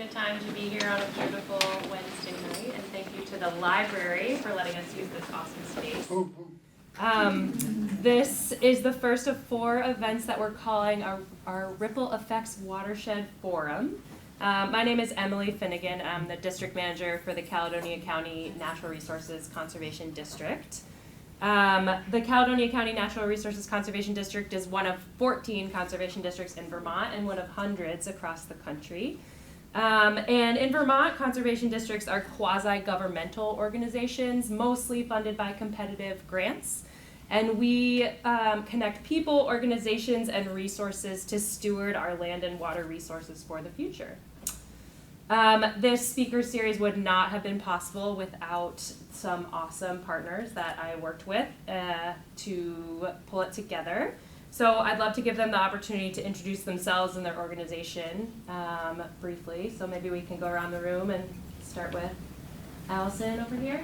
the time to be here on a beautiful Wednesday night, and thank you to the library for letting us use this awesome space. This is the first of 4 events that we're calling our Ripple Effects Watershed Forum. My name is Emily Finnegan. I'm the district manager for the Caledonia County Natural Resources Conservation District. The Caledonia County Natural Resources Conservation District is one of 14 conservation districts in Vermont and one of hundreds across the country. And in Vermont, conservation districts are quasi-governmental organizations, mostly funded by competitive grants. And we connect people, organizations, and resources to steward our land and water resources for the future. This speaker series would not have been possible without some awesome partners that I worked with to pull it together. So I'd love to give them the opportunity to introduce themselves and their organization briefly. So maybe we can go around the room and start with Allison over here.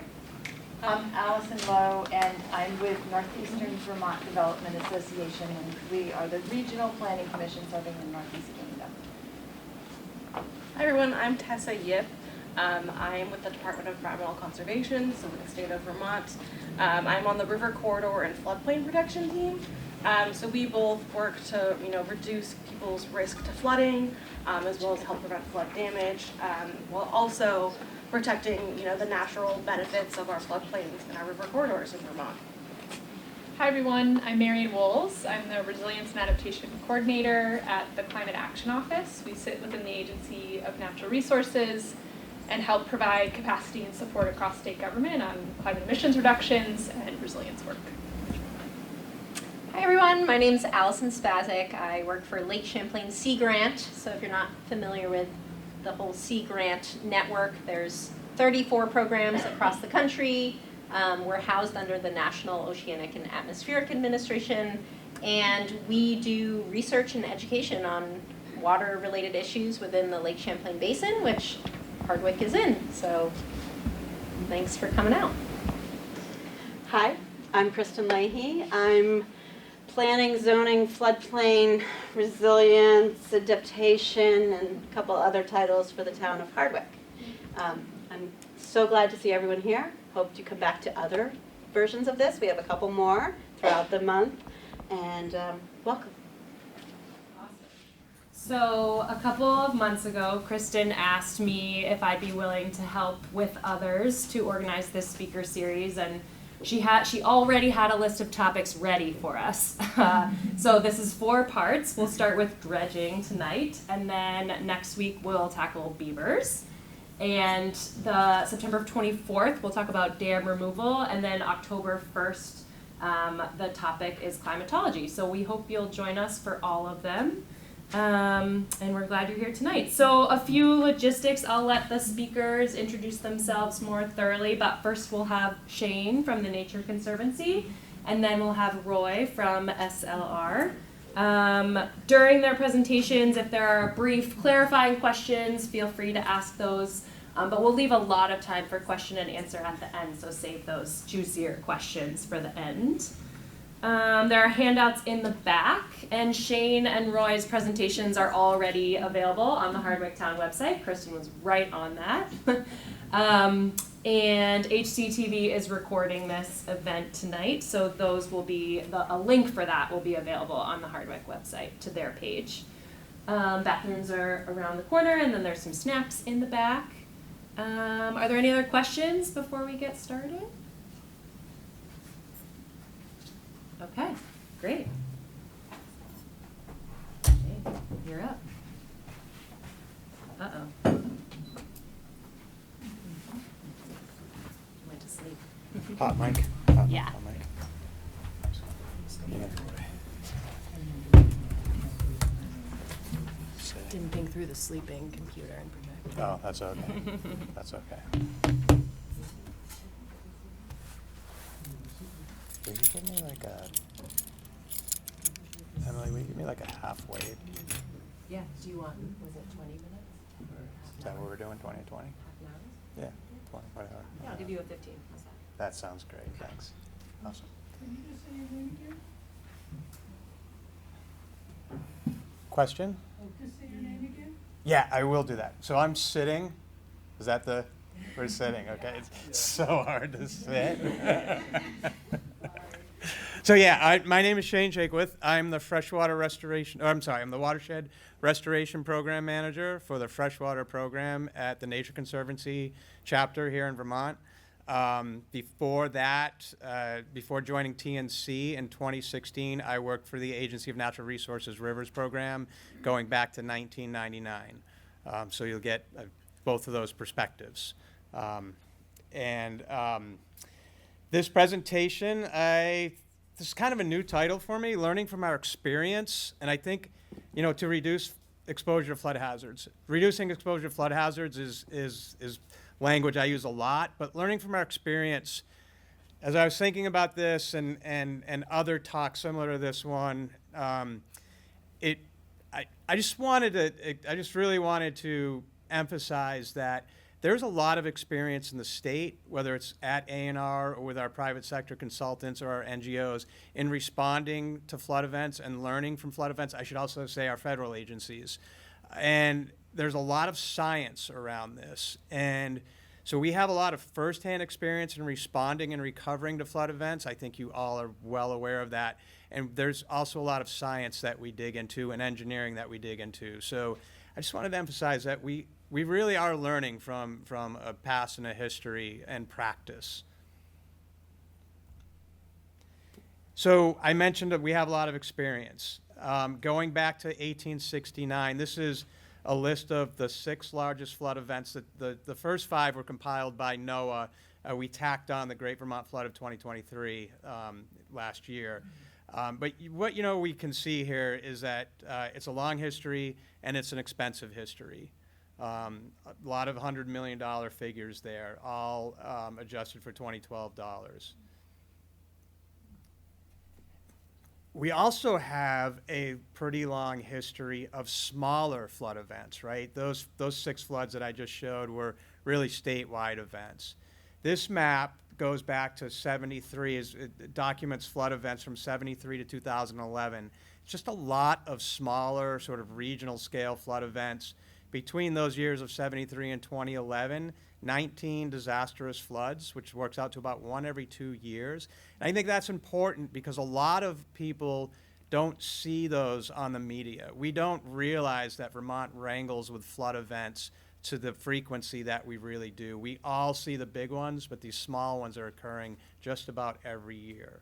I'm Allison Lowe, and I'm with Northeastern Vermont Development Association, and we are the Regional Planning Commission serving in Northeast Kingdom. Hi everyone, I'm Tessa Yip. I'm with the Department of Environmental Conservation, so with the state of Vermont. I'm on the River Corridor and Floodplain Protection team. So we both work to reduce people's risk to flooding, as well as help prevent flood damage, while also protecting the natural benefits of our floodplains and our river corridors in Vermont. Hi everyone, I'm Marion Woles. I'm the Resilience and Adaptation Coordinator at the Climate Action Office. We sit within the Agency of Natural Resources and help provide capacity and support across state government on climate emissions reductions and resilience work. Hi everyone, my name is Allison Spazek. I work for Lake Champlain Sea Grant. So if you're not familiar with the whole Sea Grant network, there's 34 programs across the country. We're housed under the National Oceanic and Atmospheric Administration, and we do research and education on water-related issues within the Lake Champlain Basin, which Hardwick is in. So thanks for coming out. Hi, I'm Kristen Leahy. I'm planning, zoning, floodplain, resilience, adaptation, and a couple other titles for the town of Hardwick. I'm so glad to see everyone here. Hope to come back to other versions of this. We have a couple more throughout the month, and welcome. So a couple of months ago, Kristen asked me if I'd be willing to help with others to organize this speaker series, and she already had a list of topics ready for us. So this is 4 parts. We'll start with dredging tonight, and then next week we'll tackle beavers. And the September 24th, we'll talk about dam removal, and then October 1st, the topic is climatology. So we hope you'll join us for all of them. And we're glad you're here tonight. So a few logistics. I'll let the speakers introduce themselves more thoroughly, but first we'll have Shane from the Nature Conservancy, and then we'll have Roy from SLR. During their presentations, if there are brief clarifying questions, feel free to ask those, but we'll leave a lot of time for question and answer at the end, so save those juicier questions for the end. There are handouts in the back, and Shane and Roy's presentations are already available on the Hardwick Town website. Kristen was right on that. And HCTV is recording this event tonight, so those will be, a link for that will be available on the Hardwick website to their page. Bathrooms are around the corner, and then there's some snacks in the back. Are there any other questions before we get started? Okay, great. Okay, you're up. Uh-oh. Went to sleep. Hot mic. Yeah. Hot mic. Didn't ping through the sleeping computer and projector. Oh, that's okay. That's okay. Will you give me like a, Emily, will you give me like a halfway? Yeah, do you want, was it 20 minutes? Is that what we're doing, 20? Half an hour? Yeah, 20, whatever. Yeah, I'll give you a 15. How's that? That sounds great, thanks. Awesome. Can you just say your name again? Question? Oh, just say your name again? Yeah, I will do that. So I'm sitting. Is that the? We're sitting. Okay. It's so hard to sit. So yeah, my name is Shane Jakewith. I'm the freshwater restoration. Oh, I'm sorry. I'm the Watershed Restoration Program Manager for the freshwater program at the Nature Conservancy chapter here in Vermont. Before that, before joining TNC in 2016, I worked for the Agency of Natural Resources Rivers program, going back to 1999. So you'll get both of those perspectives. This presentation, this is kind of a new title for me, Learning from Our Experience, and I think, to reduce exposure to flood hazards. Reducing exposure to flood hazards is language I use a lot, but learning from our experience, as I was thinking about this and other talks similar to this one, I just really wanted to emphasize that there's a lot of experience in the state, whether it's at A&R or with our private sector consultants or our NGOs, in responding to flood events and learning from flood events. I should also say our federal agencies. And there's a lot of science around this. And so we have a lot of firsthand experience in responding and recovering to flood events. I think you all are well aware of that. And there's also a lot of science that we dig into and engineering that we dig into. So I just wanted to emphasize that we really are learning from a past and a history and practice. So I mentioned that we have a lot of experience. Going back to 1869, this is a list of the 6 largest flood events. The first 5 were compiled by NOAA. We tacked on the Great Vermont Flood of 2023 last year. But what we can see here is that it's a long history and it's an expensive history. A lot of $100 million figures there, all adjusted for 2012 dollars. We also have a pretty long history of smaller flood events, right? Those 6 floods that I just showed were really statewide events. This map goes back to 73, it documents flood events from 73 to 2011. It's just a lot of smaller sort of regional scale flood events. Between those years of 73 and 2011, 19 disastrous floods, which works out to about 1 every 2 years. And I think that's important because a lot of people don't see those on the media. We don't realize that Vermont wrangles with flood events to the frequency that we really do. We all see the big ones, but these small ones are occurring just about every year.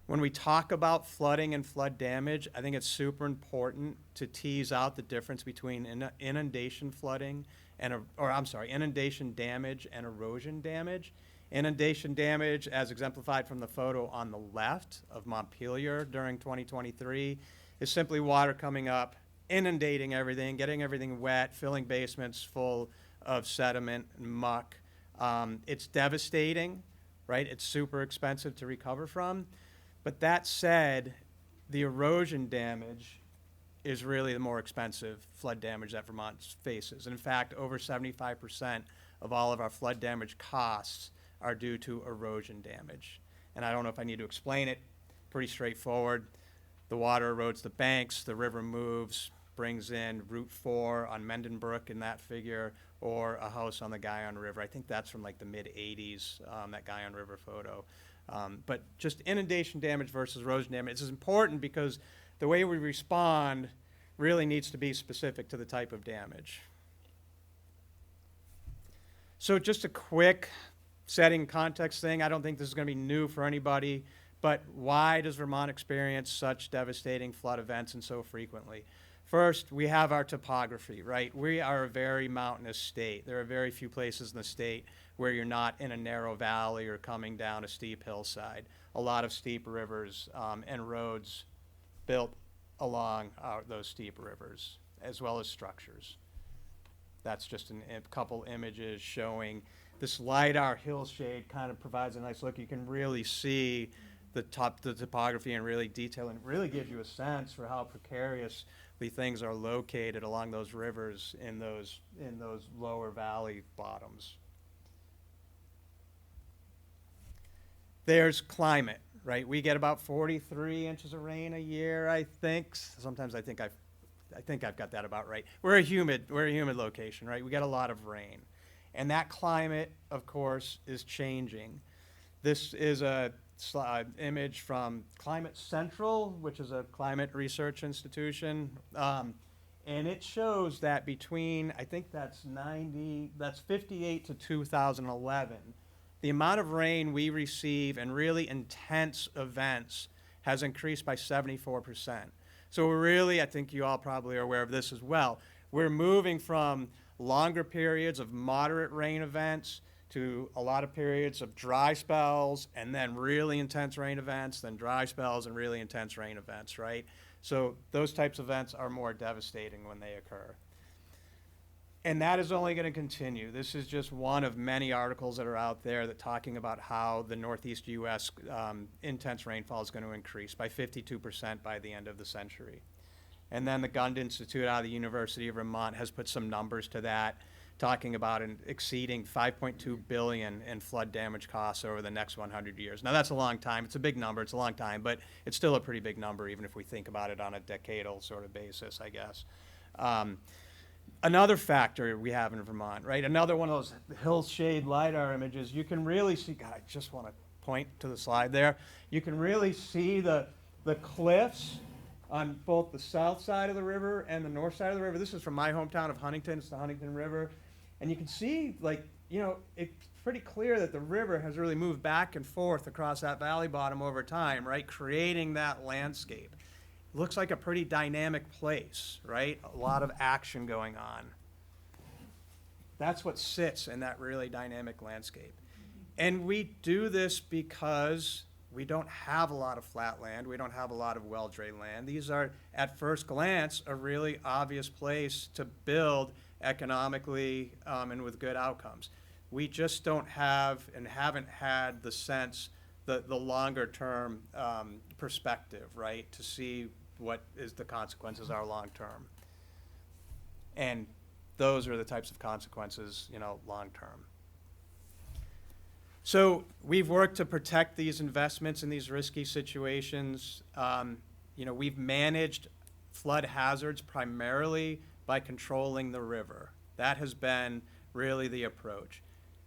When we talk about flooding and flood damage, I think it's super important to tease out the difference between inundation flooding inundation damage and erosion damage. Inundation damage, as exemplified from the photo on the left of Montpelier during 2023, is simply water coming up, inundating everything, getting everything wet, filling basements full of sediment and muck. It's devastating, right? It's super expensive to recover from. But that said, the erosion damage is really the more expensive flood damage that Vermont faces. And in fact, over 75% of all of our flood damage costs are due to erosion damage. And I don't know if I need to explain it, pretty straightforward. The water erodes the banks, the river moves, brings in Route 4 on Menden Brook in that figure, or a house on the Guyon River. I think that's from like the mid-'80s, that Guyon River photo. But just inundation damage versus erosion damage is important because the way we respond really needs to be specific to the type of damage. So just a quick setting context thing. I don't think this is going to be new for anybody, but why does Vermont experience such devastating flood events and so frequently? First, we have our topography, right? We are a very mountainous state. There are very few places in the state where you're not in a narrow valley or coming down a steep hillside. A lot of steep rivers and roads built along those steep rivers, as well as structures. That's just a couple images showing this LiDAR hillshade kind of provides a nice look. You can really see the topography in really detail, and it really gives you a sense for how precariously things are located along those rivers in those lower valley bottoms. There's climate, right? We get about 43 inches of rain a year, I think. Sometimes I think I've got that about right. We're a humid location, right? We get a lot of rain. And that climate, of course, is changing. This is a image from Climate Central, which is a climate research institution. And it shows that between, I think that's 58 to 2011, the amount of rain we receive in really intense events has increased by 74%. So we're really, I think you all probably are aware of this as well, we're moving from longer periods of moderate rain events to a lot of periods of dry spells and then really intense rain events, then dry spells and really intense rain events, right? So those types of events are more devastating when they occur. And that is only going to continue. This is just one of many articles that are out there that talking about how the Northeast U.S. Intense rainfall is going to increase by 52% by the end of the century. And then the Gund Institute out of the University of Vermont has put some numbers to that, talking about exceeding $5.2 billion in flood damage costs over the next 100 years. Now that's a long time. It's a big number. It's a long time, but it's still a pretty big number, even if we think about it on a decadal sort of basis, I guess. Another factor we have in Vermont, right? Another one of those hillshade LiDAR images. You can really see, God, I just want to point to the slide there. You can really see the cliffs on both the south side of the river and the north side of the river. This is from my hometown of Huntington. It's the Huntington River. And you can see, like, you know, it's pretty clear that the river has really moved back and forth across that valley bottom over time, right? Creating that landscape. It looks like a pretty dynamic place, right? A lot of action going on. That's what sits in that really dynamic landscape. And we do this because we don't have a lot of flat land. We don't have a lot of well-drained land. These are, at first glance, a really obvious place to build economically and with good outcomes. We just don't have and haven't had the sense, the longer-term perspective, right, to see what is the consequences are long-term. And those are the types of consequences, you know, long-term. So we've worked to protect these investments in these risky situations. You know, we've managed flood hazards primarily by controlling the river. That has been really the approach.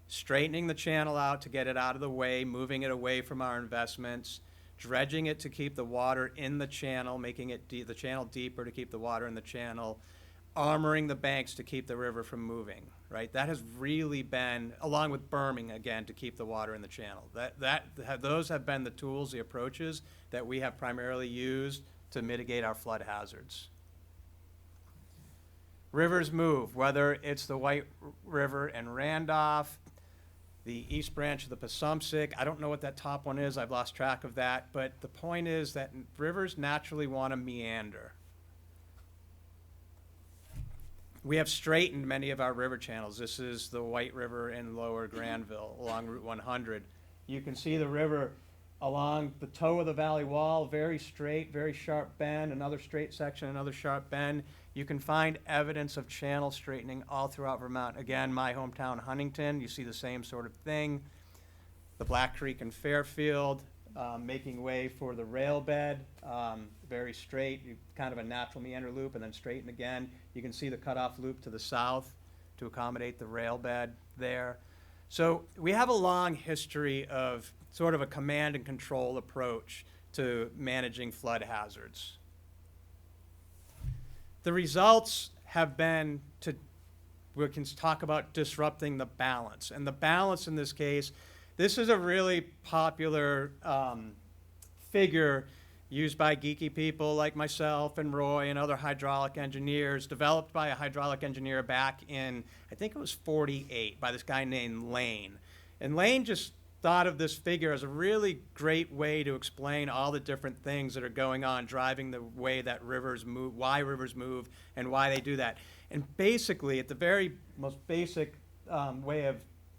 Straightening the channel out to get it out of the way, moving it away from our investments, dredging it to keep the water in the channel, making it the channel deeper to keep the water in the channel, armoring the banks to keep the river from moving, right? That has really been, along with berming, again, to keep the water in the channel. Those have been the tools, the approaches that we have primarily used to mitigate our flood hazards. Rivers move, whether it's the White River in Randolph, the East Branch of the Passumpsic. I don't know what that top one is. I've lost track of that. But the point is that rivers naturally want to meander. We have straightened many of our river channels. This is the White River in Lower Granville along Route 100. You can see the river along the toe of the valley wall, very straight, very sharp bend, another straight section, another sharp bend. You can find evidence of channel straightening all throughout Vermont. Again, my hometown, Huntington, you see the same sort of thing. The Black Creek in Fairfield, making way for the rail bed, very straight, kind of a natural meander loop, and then straighten again. You can see the cutoff loop to the south to accommodate the rail bed there. So we have a long history of sort of a command and control approach to managing flood hazards. The results have been we can talk about disrupting the balance. And the balance in this case, this is a really popular figure used by geeky people like myself and Roy and other hydraulic engineers, developed by a hydraulic engineer back in, I think it was 48, by this guy named Lane. And Lane just thought of this figure as a really great way to explain all the different things that are going on, driving the way that rivers move, why rivers move, and why they do that. And basically, at the very most basic way of,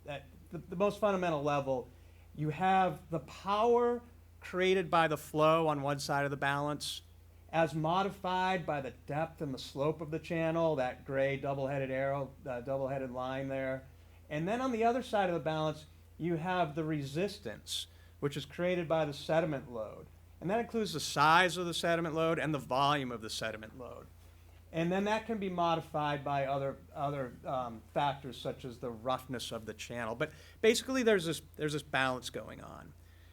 at the most fundamental level, you have the power created by the flow on one side of the balance as modified by the depth and the slope of the channel, that gray double-headed arrow, double-headed line there. And then on the other side of the balance, you have the resistance which is created by the sediment load. And that includes the size of the sediment load and the volume of the sediment load. And then that can be modified by other factors such as the roughness of the channel. But basically there's this balance going on.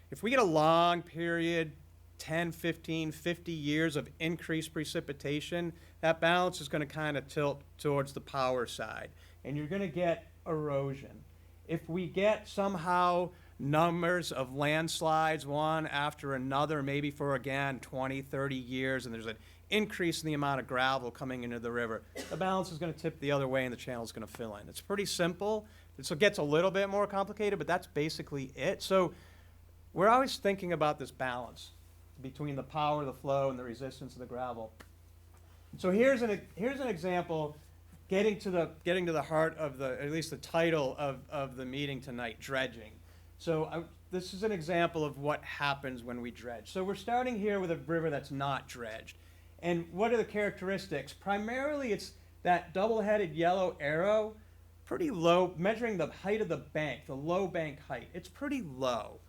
If we get a long period, 10, 15, 50 years of increased precipitation, that balance is going to kind of tilt towards the power side. And you're going to get erosion. If we get somehow numbers of landslides one after another, maybe for, again, 20, 30 years, and there's an increase in the amount of gravel coming into the river, the balance is going to tip the other way and the channel is going to fill in. It's pretty simple. So it gets a little bit more complicated, but that's basically it. So we're always thinking about this balance between the power of the flow and the resistance of the gravel. So here's an example getting to the heart of at least the title of the meeting tonight, dredging. So this is an example of what happens when we dredge. So we're starting here with a river that's not dredged. And what are the characteristics? Primarily, it's that double-headed yellow arrow, pretty low, measuring the height of the bank, the low bank height. It's pretty low.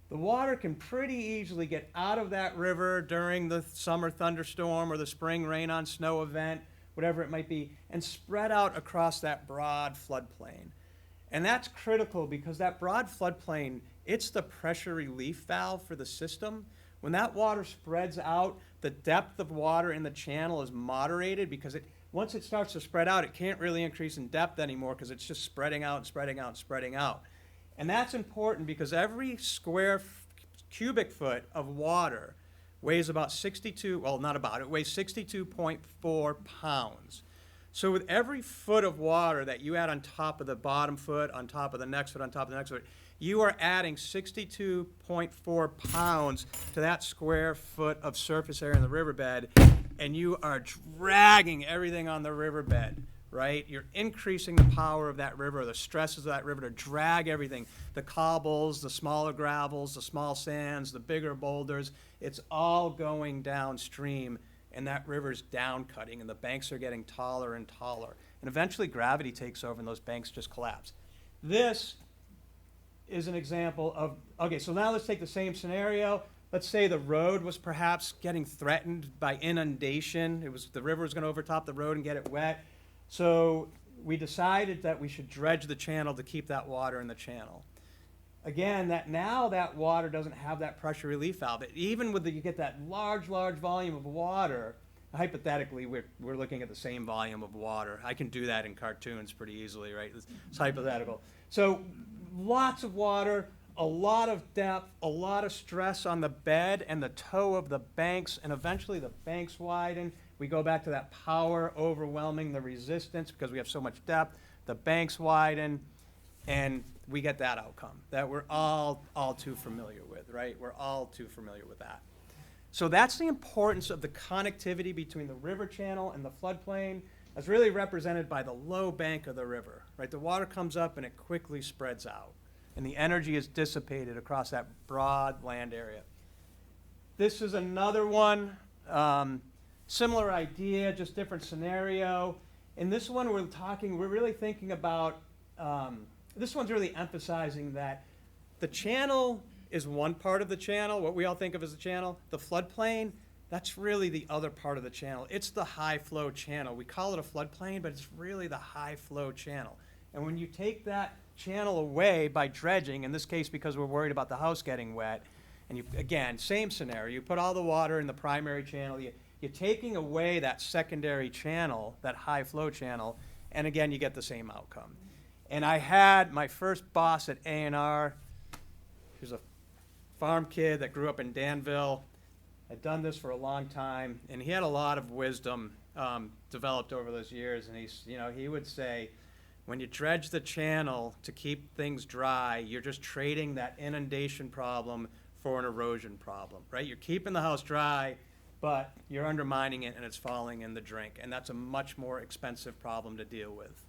The water can pretty easily get out of that river during the summer thunderstorm or the spring rain on snow event, whatever it might be, and spread out across that broad floodplain. And that's critical because that broad floodplain, it's the pressure relief valve for the system. When that water spreads out, the depth of water in the channel is moderated because once it starts to spread out, it can't really increase in depth anymore because it's just spreading out and spreading out and spreading out. And that's important because every square cubic foot of water weighs about 62.4 pounds. So with every foot of water that you add on top of the bottom foot, on top of the next foot, on top of the next foot, you are adding 62.4 pounds to that square foot of surface area in the riverbed, and you are dragging everything on the riverbed, right? You're increasing the power of that river, the stresses of that river to drag everything, the cobbles, the smaller gravels, the small sands, the bigger boulders. It's all going downstream, and that river's down cutting, and the banks are getting taller and taller. And eventually gravity takes over, and those banks just collapse. This is an example of, okay, so now let's take the same scenario. Let's say the road was perhaps getting threatened by inundation. The river was going to overtop the road and get it wet. So we decided that we should dredge the channel to keep that water in the channel. Again, now that water doesn't have that pressure relief valve. Even with you get that large volume of water, hypothetically, we're looking at the same volume of water. I can do that in cartoons pretty easily, right? It's hypothetical. So lots of water, a lot of depth, a lot of stress on the bed and the toe of the banks, and eventually the banks widen. We go back to that power overwhelming the resistance because we have so much depth. The banks widen, and we get that outcome that we're all too familiar with, right? We're all too familiar with that. So that's the importance of the connectivity between the river channel and the floodplain, as really represented by the low bank of the river, right? The water comes up and it quickly spreads out, and the energy is dissipated across that broad land area. This is another one, similar idea, just different scenario. In this one, we're really thinking about, this one's really emphasizing that the channel is one part of the channel, what we all think of as the channel. The floodplain, that's really the other part of the channel. It's the high flow channel. We call it a floodplain, but it's really the high flow channel. And when you take that channel away by dredging, in this case because we're worried about the house getting wet, and again, same scenario, you put all the water in the primary channel, you're taking away that secondary channel, that high flow channel, and again, you get the same outcome. And I had my first boss at A&R, he was a farm kid that grew up in Danville, had done this for a long time, and he had a lot of wisdom developed over those years, and he would say, when you dredge the channel to keep things dry, you're just trading that inundation problem for an erosion problem, right? You're keeping the house dry, but you're undermining it and it's falling in the drink, and that's a much more expensive problem to deal with.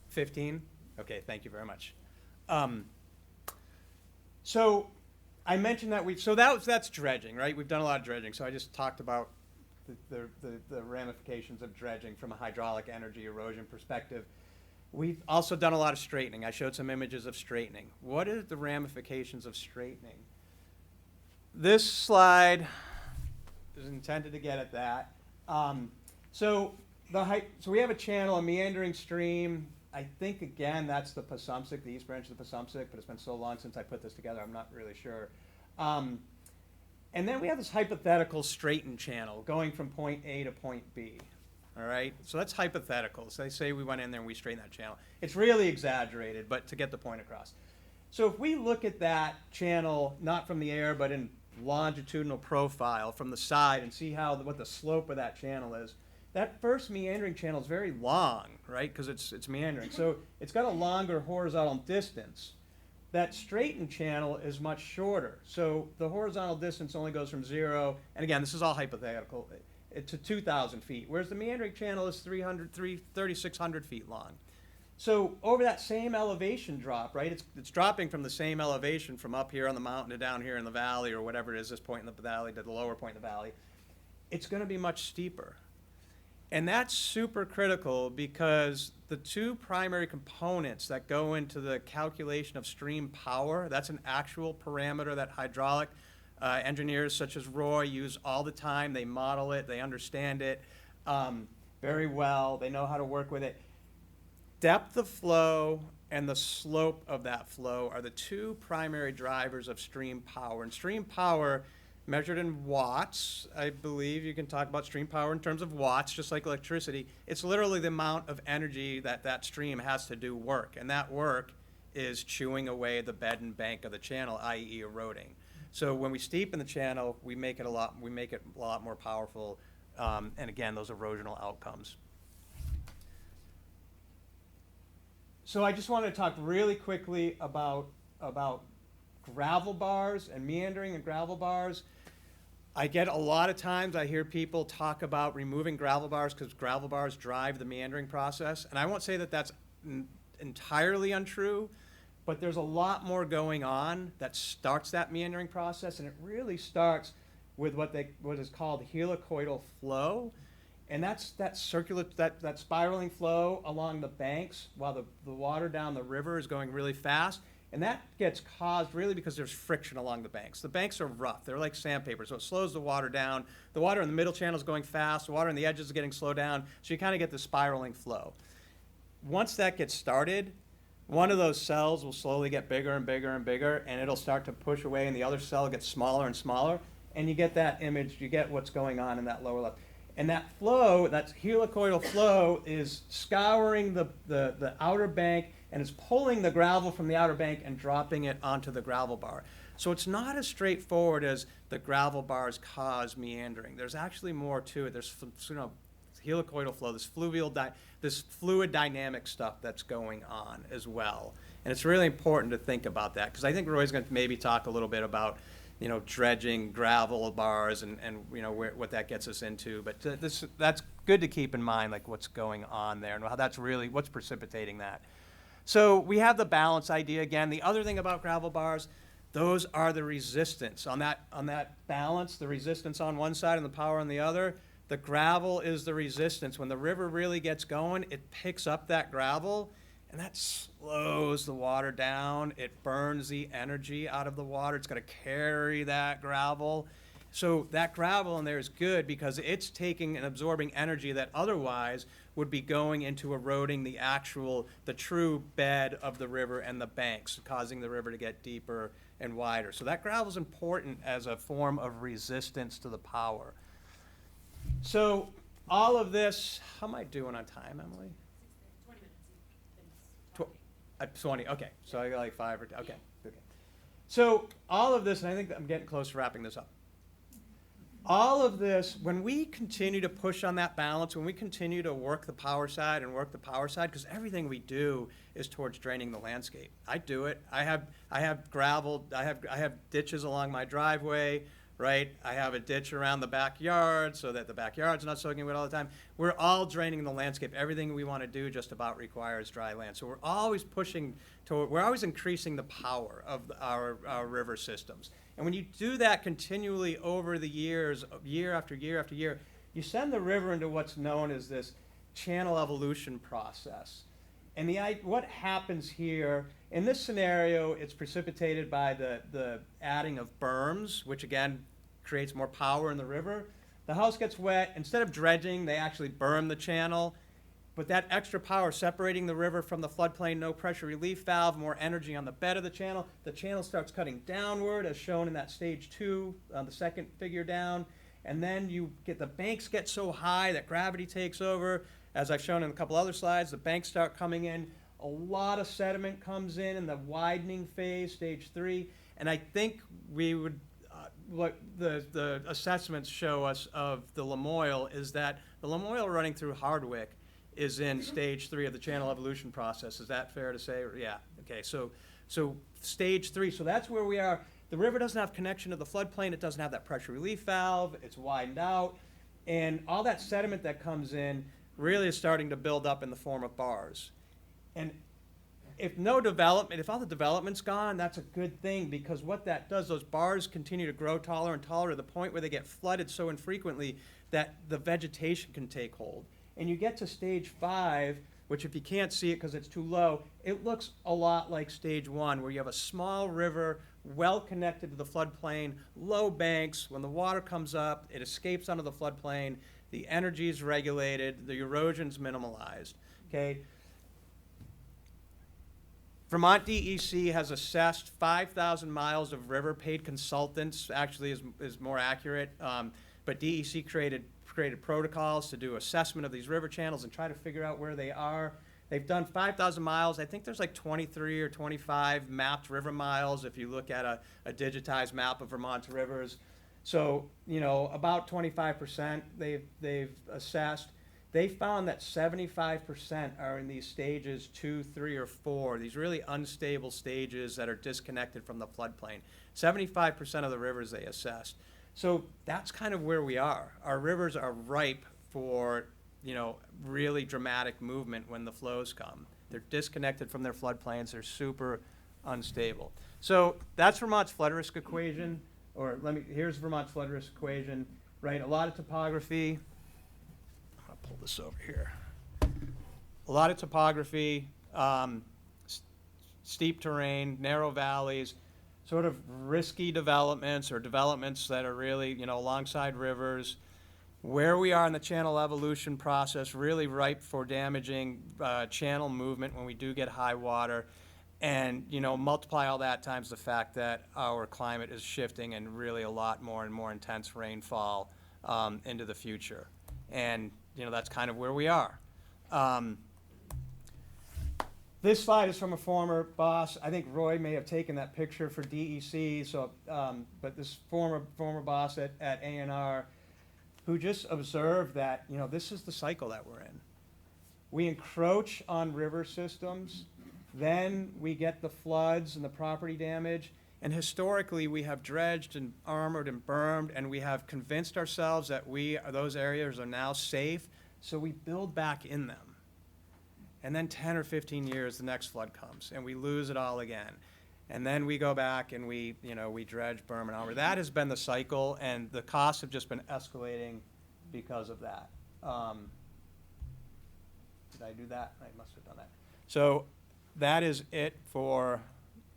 15? Okay, thank you very much. So I mentioned that that's dredging, right? We've done a lot of dredging, so I just talked about the ramifications of dredging from a hydraulic energy erosion perspective. We've also done a lot of straightening. I showed some images of straightening. What are the ramifications of straightening? This slide is intended to get at that. So we have a channel, a meandering stream. I think, again, that's the Passumpsic, the east branch of the Passumpsic, but it's been so long since I put this together, I'm not really sure. And then we have this hypothetical straightened channel going from point A to point B. All right, so that's hypothetical. So they say we went in there and we straightened that channel. It's really exaggerated, but to get the point across. So if we look at that channel, not from the air, but in longitudinal profile from the side and see what the slope of that channel is, that first meandering channel is very long, right, because it's meandering. So it's got a longer horizontal distance. That straightened channel is much shorter. So the horizontal distance only goes from 0, and again, this is all hypothetical, to 2,000 feet, whereas the meandering channel is 3,600 feet long. So over that same elevation drop, right, it's dropping from the same elevation from up here on the mountain to down here in the valley, or whatever it is, this point in the valley to the lower point in the valley. It's going to be much steeper. And that's super critical because the two primary components that go into the calculation of stream power, that's an actual parameter that hydraulic engineers such as Roy use all the time. They model it, they understand it very well, they know how to work with it. Depth of flow and the slope of that flow are the two primary drivers of stream power. And stream power, measured in watts, I believe you can talk about stream power in terms of watts, just like electricity. It's literally the amount of energy that stream has to do work. And that work is chewing away the bed and bank of the channel, i.e. eroding. So when we steepen the channel, we make it a lot more powerful, and again, those erosional outcomes. So I just want to talk really quickly about gravel bars and meandering and gravel bars. I get a lot of times I hear people talk about removing gravel bars because gravel bars drive the meandering process, and I won't say that that's entirely untrue. But there's a lot more going on that starts that meandering process, and it really starts with what is called helicoidal flow, and that's that spiraling flow along the banks while the water down the river is going really fast, and that gets caused really because there's friction along the banks. The banks are rough; they're like sandpaper, so it slows the water down. The water in the middle channel is going fast. The water in the edges is getting slowed down, so you kind of get the spiraling flow. Once that gets started, one of those cells will slowly get bigger and bigger and bigger, and it'll start to push away, and the other cell gets smaller and smaller, and you get that image, you get what's going on in that lower level. And that flow, that helicoidal flow, is scouring the outer bank, and it's pulling the gravel from the outer bank and dropping it onto the gravel bar. So it's not as straightforward as the gravel bars cause meandering. There's actually more to it. There's helicoidal flow, this fluid dynamic stuff that's going on as well. And it's really important to think about that, because I think Roy's going to maybe talk a little bit about, dredging gravel bars and what that gets us into. But that's good to keep in mind, like what's going on there and how that's really what's precipitating that. So we have the balance idea again. The other thing about gravel bars, those are the resistance on that balance, the resistance on one side and the power on the other. The gravel is the resistance. When the river really gets going, it picks up that gravel, and that slows the water down. It burns the energy out of the water. It's going to carry that gravel. So that gravel in there is good because it's taking and absorbing energy that otherwise would be going into eroding the true bed of the river and the banks, causing the river to get deeper and wider. So that gravel is important as a form of resistance to the power. So all of this, how am I doing on time, Emily? 20 minutes. 20, okay. So I got like 5 or 10, okay. So all of this, and I think that I'm getting close to wrapping this up. All of this, when we continue to push on that balance, when we continue to work the power side, because everything we do is towards draining the landscape. I do it. I have gravel. I have ditches along my driveway. Right? I have a ditch around the backyard so that the backyard's not soaking wet all the time. We're all draining the landscape. Everything we want to do just about requires dry land. So we're always we're always increasing the power of our river systems. And when you do that continually over the years, year after year after year, you send the river into what's known as this channel evolution process. And what happens here, in this scenario, it's precipitated by the adding of berms, which again creates more power in the river. The house gets wet. Instead of dredging, they actually berm the channel. But that extra power separating the river from the floodplain, no pressure relief valve, more energy on the bed of the channel starts cutting downward, as shown in that stage 2, the second figure down. And then the banks get so high that gravity takes over. As I've shown in a couple other slides, the banks start coming in. A lot of sediment comes in the widening phase, stage 3. And I think we would, what the assessments show us of the Lamoille is that the Lamoille running through Hardwick is in stage 3 of the channel evolution process. Is that fair to say? Yeah. Okay. So stage 3. So that's where we are. The river doesn't have connection to the floodplain. It doesn't have that pressure relief valve. It's widened out, and all that sediment that comes in really is starting to build up in the form of bars. And if all the development's gone, that's a good thing, because what that does, those bars continue to grow taller and taller to the point where they get flooded so infrequently that the vegetation can take hold. And you get to stage 5, which if you can't see it because it's too low, it looks a lot like stage 1, where you have a small river, well connected to the floodplain, low banks. When the water comes up, it escapes onto the floodplain, the energy is regulated, the erosion's minimalized, okay? Vermont DEC has assessed 5,000 miles of river. Paid consultants actually is more accurate, but DEC created protocols to do assessment of these river channels and try to figure out where they are. They've done 5,000 miles. I think there's like 23 or 25 mapped river miles if you look at a digitized map of Vermont's rivers. So, about 25% they've assessed. They found that 75% are in these stages 2, 3, or 4, these really unstable stages that are disconnected from the floodplain. 75% of the rivers they assessed. So that's kind of where we are. Our rivers are ripe for, really dramatic movement when the flows come. They're disconnected from their floodplains. They're super unstable. So that's Vermont's flood risk equation. Here's Vermont's flood risk equation, right? A lot of topography. I'll pull this over here. A lot of topography, steep terrain, narrow valleys, sort of risky developments or developments that are really, alongside rivers. Where we are in the channel evolution process, really ripe for damaging channel movement when we do get high water. And, multiply all that times the fact that our climate is shifting and really a lot more and more intense rainfall into the future. And, that's kind of where we are. This slide is from a former boss. I think Roy may have taken that picture for DEC. So, but this former boss at ANR, who just observed that this is the cycle that we're in. We encroach on river systems, then we get the floods and the property damage, and historically we have dredged and armored and bermed, and we have convinced ourselves that those areas are now safe, so we build back in them. And then 10 or 15 years, the next flood comes, and we lose it all again. And then we go back and we dredge, berm, and armor. That has been the cycle, and the costs have just been escalating because of that. Did I do that? I must have done that. So that is it for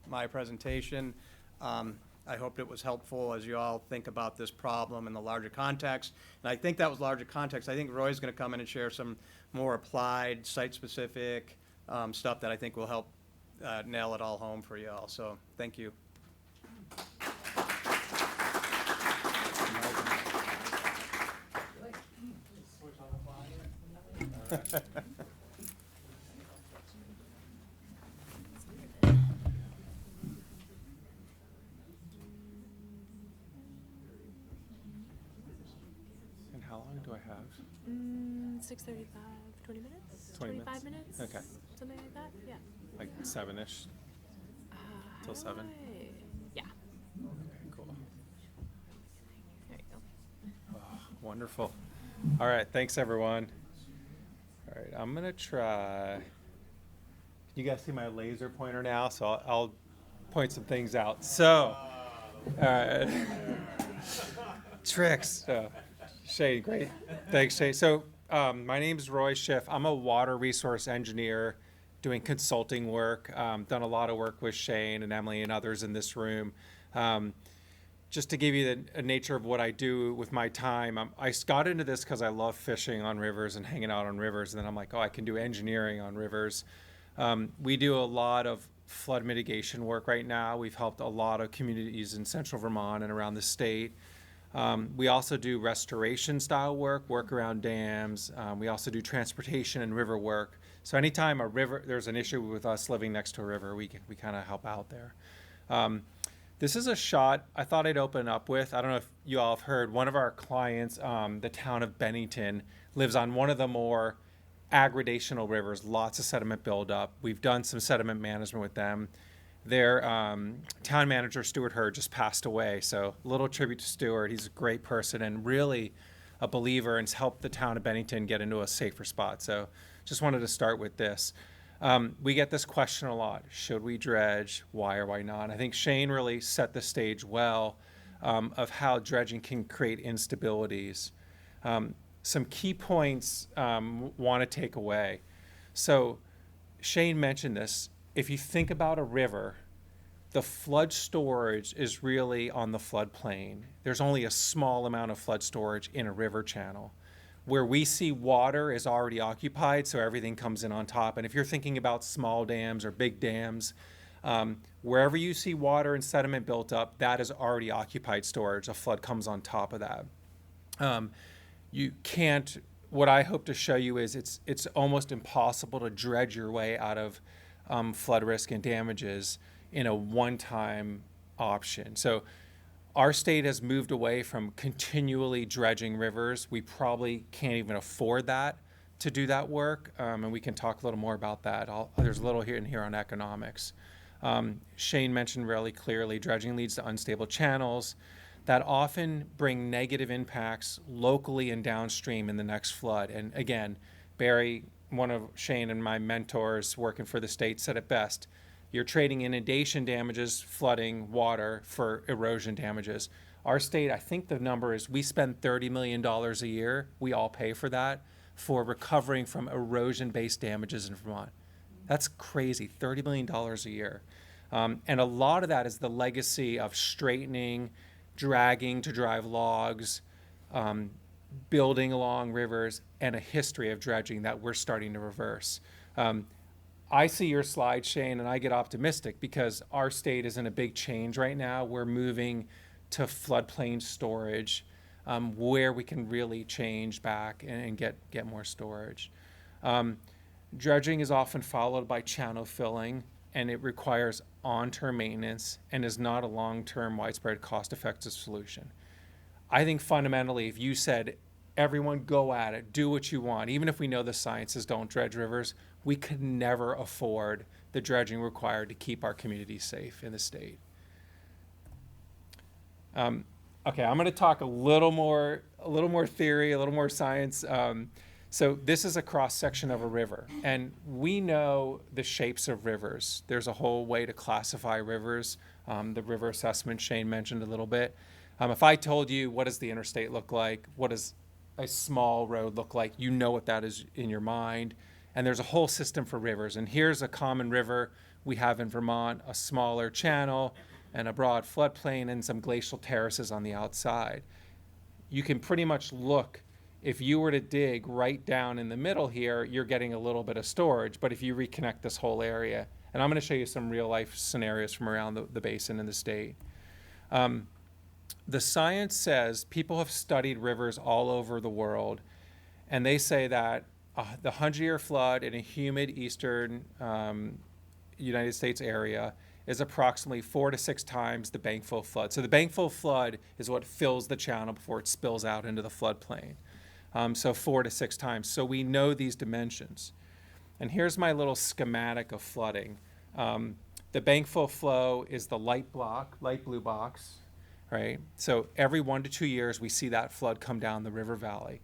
my presentation. I hope it was helpful as you all think about this problem in the larger context. And I think that was larger context. I think Roy's going to come in and share some more applied, site-specific stuff that I think will help nail it all home for you all. So thank you. And how long do I have? 6:35, 20 minutes? 20 25 minutes? Okay. Something like that? Yeah. Like 7-ish? Till 7? Yeah. Okay, cool. There you go. Oh, wonderful. All right, thanks everyone. All right, I'm gonna try. Can you guys see my laser pointer now? So I'll point some things out. So, all right. Tricks. Shay, great. Thanks, Shay. So my name is Roy Schiff. I'm a water resource engineer doing consulting work, done a lot of work with Shane and Emily and others in this room. Just to give you the nature of what I do with my time, I got into this because I love fishing on rivers and hanging out on rivers. And then I'm like, oh, I can do engineering on rivers. We do a lot of flood mitigation work right now. We've helped a lot of communities in central Vermont and around the state. We also do restoration style work around dams. We also do transportation and river work. So anytime there's an issue with us living next to a river, we kind of help out there. This is a shot I thought I'd open up with. I don't know if you all have heard, one of our clients, the town of Bennington, lives on one of the more aggradational rivers, lots of sediment buildup. We've done some sediment management with them. Their town manager, Stuart Hurd, just passed away. So a little tribute to Stuart. He's a great person and really a believer and has helped the town of Bennington get into a safer spot. So just wanted to start with this. We get this question a lot. Should we dredge? Why or why not? I think Shane really set the stage well of how dredging can create instabilities. Some key points want to take away. So Shane mentioned this. If you think about a river, the flood storage is really on the floodplain. There's only a small amount of flood storage in a river channel. Where we see water is already occupied, so everything comes in on top. And if you're thinking about small dams or big dams, wherever you see water and sediment built up, that is already occupied storage. A flood comes on top of that. You can't, what I hope to show you is it's almost impossible to dredge your way out of flood risk and damages in a one-time option. So our state has moved away from continually dredging rivers. We probably can't even afford that to do that work, and we can talk a little more about that. There's a little here and here on economics. Shane mentioned really clearly, dredging leads to unstable channels that often bring negative impacts locally and downstream in the next flood. And again, Barry, one of Shane and my mentors working for the state, said it best. You're trading inundation damages, flooding, water for erosion damages. Our state, I think the number is we spend $30 million a year, we all pay for that, for recovering from erosion-based damages in Vermont. That's crazy, $30 million a year. And a lot of that is the legacy of straightening, dragging to drive logs, building along rivers, and a history of dredging that we're starting to reverse. I see your slide, Shane, and I get optimistic because our state is in a big change right now. We're moving to floodplain storage, where we can really change back and get more storage. Dredging is often followed by channel filling, and it requires on-term maintenance and is not a long-term, widespread, cost-effective solution. I think fundamentally, if you said, everyone go at it, do what you want, even if we know the sciences don't dredge rivers, we could never afford the dredging required to keep our communities safe in the state. Okay, I'm going to talk a little more theory, a little more science. So this is a cross-section of a river, and we know the shapes of rivers. There's a whole way to classify rivers. The river assessment Shane mentioned a little bit. If I told you what does the interstate look like, what does a small road look like, you know what that is in your mind. And there's a whole system for rivers. And here's a common river we have in Vermont, a smaller channel and a broad floodplain and some glacial terraces on the outside. You can pretty much look, if you were to dig right down in the middle here, you're getting a little bit of storage. But if you reconnect this whole area, and I'm going to show you some real life scenarios from around the basin in the state. The science says people have studied rivers all over the world, and they say that the 100-year flood in a humid eastern United States area is approximately 4 to 6 times the bankful flood. So the bankful flood is what fills the channel before it spills out into the floodplain. So 4 to 6 times. So we know these dimensions. And here's my little schematic of flooding. The bankful flow is the light blue box, right? So every 1 to 2 years, we see that flood come down the river valley.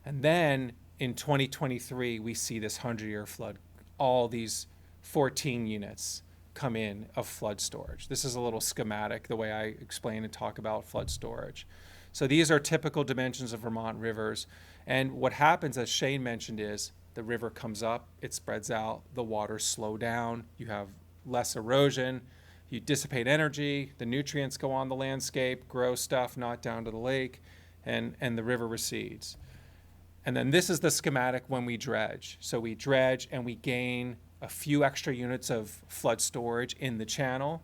And then in 2023, we see this 100-year flood. All these 14 units come in of flood storage. This is a little schematic, the way I explain and talk about flood storage. So these are typical dimensions of Vermont rivers. And what happens, as Shane mentioned, is the river comes up, it spreads out, the waters slow down, you have less erosion, you dissipate energy, the nutrients go on the landscape, grow stuff, not down to the lake, and the river recedes. And then this is the schematic when we dredge. So we dredge and we gain a few extra units of flood storage in the channel.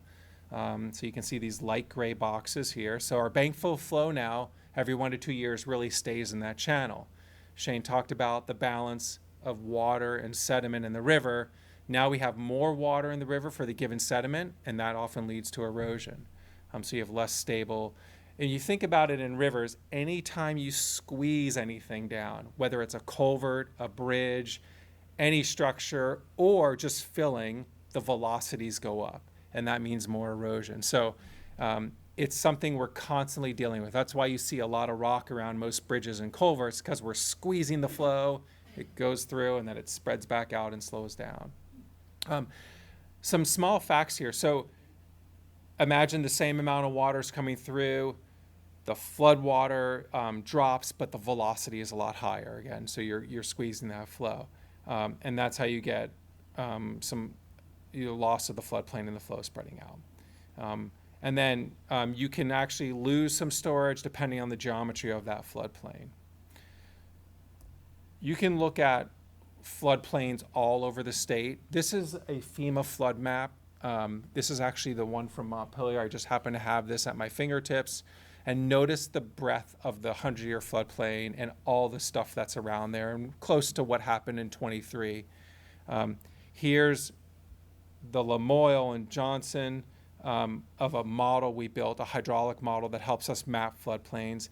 So you can see these light gray boxes here. So our bankful flow now, every 1 to 2 years, really stays in that channel. Shane talked about the balance of water and sediment in the river. Now we have more water in the river for the given sediment, and that often leads to erosion. So you have less stable. And you think about it in rivers, anytime you squeeze anything down, whether it's a culvert, a bridge, any structure, or just filling, the velocities go up, and that means more erosion. So it's something we're constantly dealing with. That's why you see a lot of rock around most bridges and culverts, because we're squeezing the flow, it goes through, and then it spreads back out and slows down. Some small facts here. So imagine the same amount of water is coming through, the flood water drops, but the velocity is a lot higher again. So you're squeezing that flow. And that's how you get some loss of the floodplain and the flow spreading out. And then you can actually lose some storage depending on the geometry of that floodplain. You can look at floodplains all over the state. This is a FEMA flood map. This is actually the one from Montpelier. I just happen to have this at my fingertips. And notice the breadth of the 100-year floodplain and all the stuff that's around there, and close to what happened in 23. Here's the Lamoille and Johnson of a model we built, a hydraulic model that helps us map floodplains.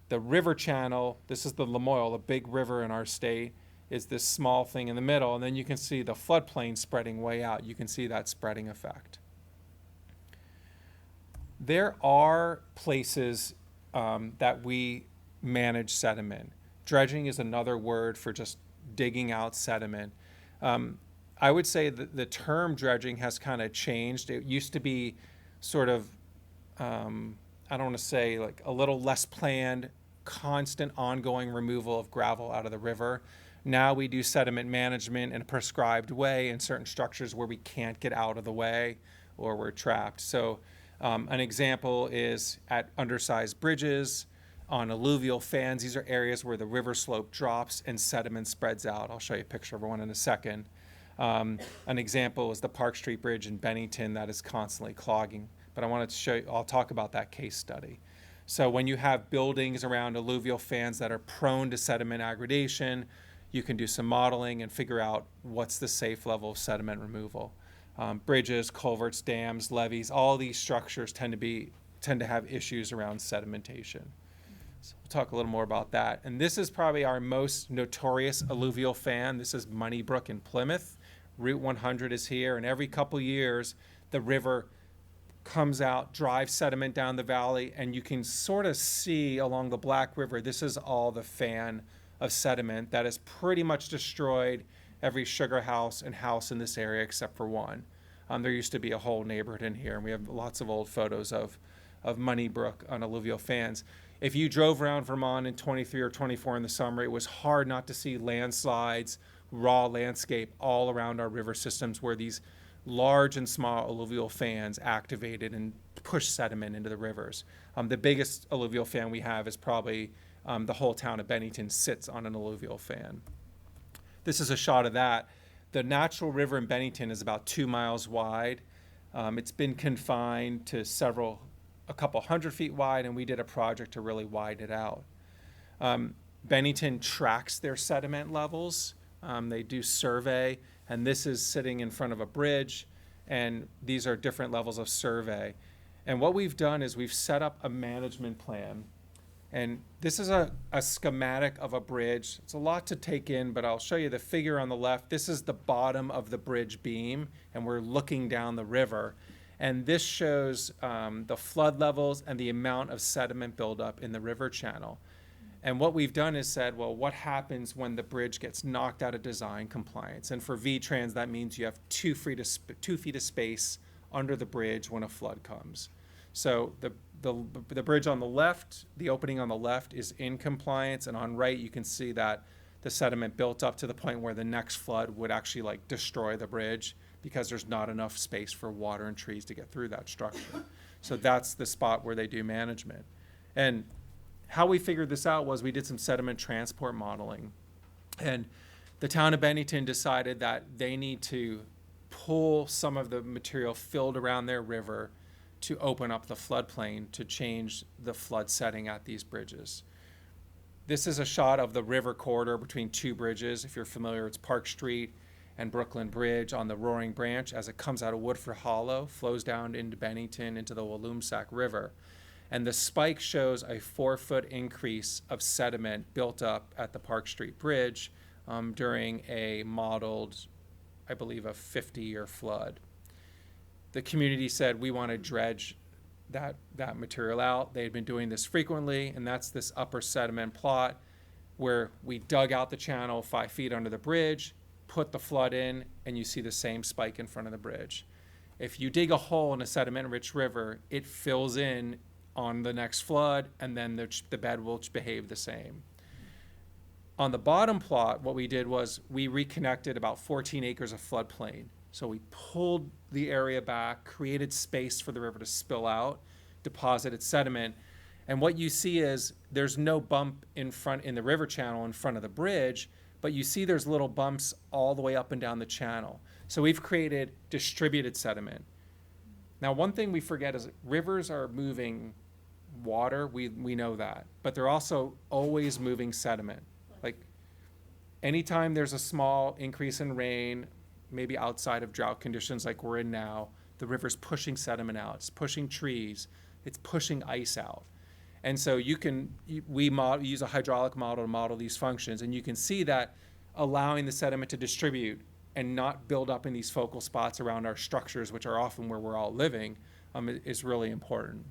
The river channel, this is the Lamoille, a big river in our state, is this small thing in the middle, and then you can see the floodplain spreading way out. You can see that spreading effect. There are places that we manage sediment. Dredging is another word for just digging out sediment. I would say that the term dredging has kind of changed. It used to be sort of, I don't want to say like a little less planned, constant ongoing removal of gravel out of the river. Now we do sediment management in a prescribed way in certain structures where we can't get out of the way or we're trapped. So an example is at undersized bridges, on alluvial fans. These are areas where the river slope drops and sediment spreads out. I'll show you a picture of one in a second. An example is the Park Street Bridge in Bennington that is constantly clogging. But I wanted to show you, I'll talk about that case study. So when you have buildings around alluvial fans that are prone to sediment aggradation, you can do some modeling and figure out what's the safe level of sediment removal. Bridges, culverts, dams, levees, all these structures tend to have issues around sedimentation. So we'll talk a little more about that. And this is probably our most notorious alluvial fan. This is Moneybrook in Plymouth. Route 100 is here, and every couple years the river comes out, drives sediment down the valley, and you can sort of see along the Black River, this is all the fan of sediment that has pretty much destroyed every sugar house and house in this area except for one. There used to be a whole neighborhood in here, and we have lots of old photos of Moneybrook on alluvial fans. If you drove around Vermont in 23 or 24 in the summer, it was hard not to see landslides, raw landscape all around our river systems where these large and small alluvial fans activated and pushed sediment into the rivers. The biggest alluvial fan we have is probably the whole town of Bennington sits on an alluvial fan. This is a shot of that. The natural river in Bennington is about 2 miles wide. It's been confined to a couple 100 feet wide, and we did a project to really widen it out. Bennington tracks their sediment levels. They do survey, and this is sitting in front of a bridge, and these are different levels of survey. And what we've done is we've set up a management plan. And this is a schematic of a bridge. It's a lot to take in, but I'll show you the figure on the left. This is the bottom of the bridge beam, and we're looking down the river. And this shows the flood levels and the amount of sediment buildup in the river channel. And what we've done is said, well, what happens when the bridge gets knocked out of design compliance? And for VTrans, that means you have 2 feet of space under the bridge when a flood comes. So the bridge on the left, the opening on the left is in compliance, and on right you can see that the sediment built up to the point where the next flood would actually like destroy the bridge because there's not enough space for water and trees to get through that structure. So that's the spot where they do management. And how we figured this out was we did some sediment transport modeling. And the town of Bennington decided that they need to pull some of the material filled around their river to open up the floodplain to change the flood setting at these bridges. This is a shot of the river corridor between two bridges. If you're familiar, it's Park Street and Brooklyn Bridge on the Roaring Branch as it comes out of Woodford Hollow, flows down into Bennington into the Walloomsac River. And the spike shows a 4-foot increase of sediment built up at the Park Street Bridge during a modeled, I believe, a 50-year flood. The community said, we want to dredge that material out. They had been doing this frequently, and that's this upper sediment plot where we dug out the channel 5 feet under the bridge, put the flood in, and you see the same spike in front of the bridge. If you dig a hole in a sediment-rich river, it fills in on the next flood, and then the bed will behave the same. On the bottom plot, what we did was we reconnected about 14 acres of floodplain. So we pulled the area back, created space for the river to spill out, deposited sediment. And what you see is there's no bump in the river channel in front of the bridge, but you see there's little bumps all the way up and down the channel. So we've created distributed sediment. Now, one thing we forget is rivers are moving water, we know that, but they're also always moving sediment. Like anytime there's a small increase in rain, maybe outside of drought conditions like we're in now, the river's pushing sediment out, it's pushing trees, it's pushing ice out. And so we use a hydraulic model to model these functions, and you can see that allowing the sediment to distribute and not build up in these focal spots around our structures, which are often where we're all living, is really important.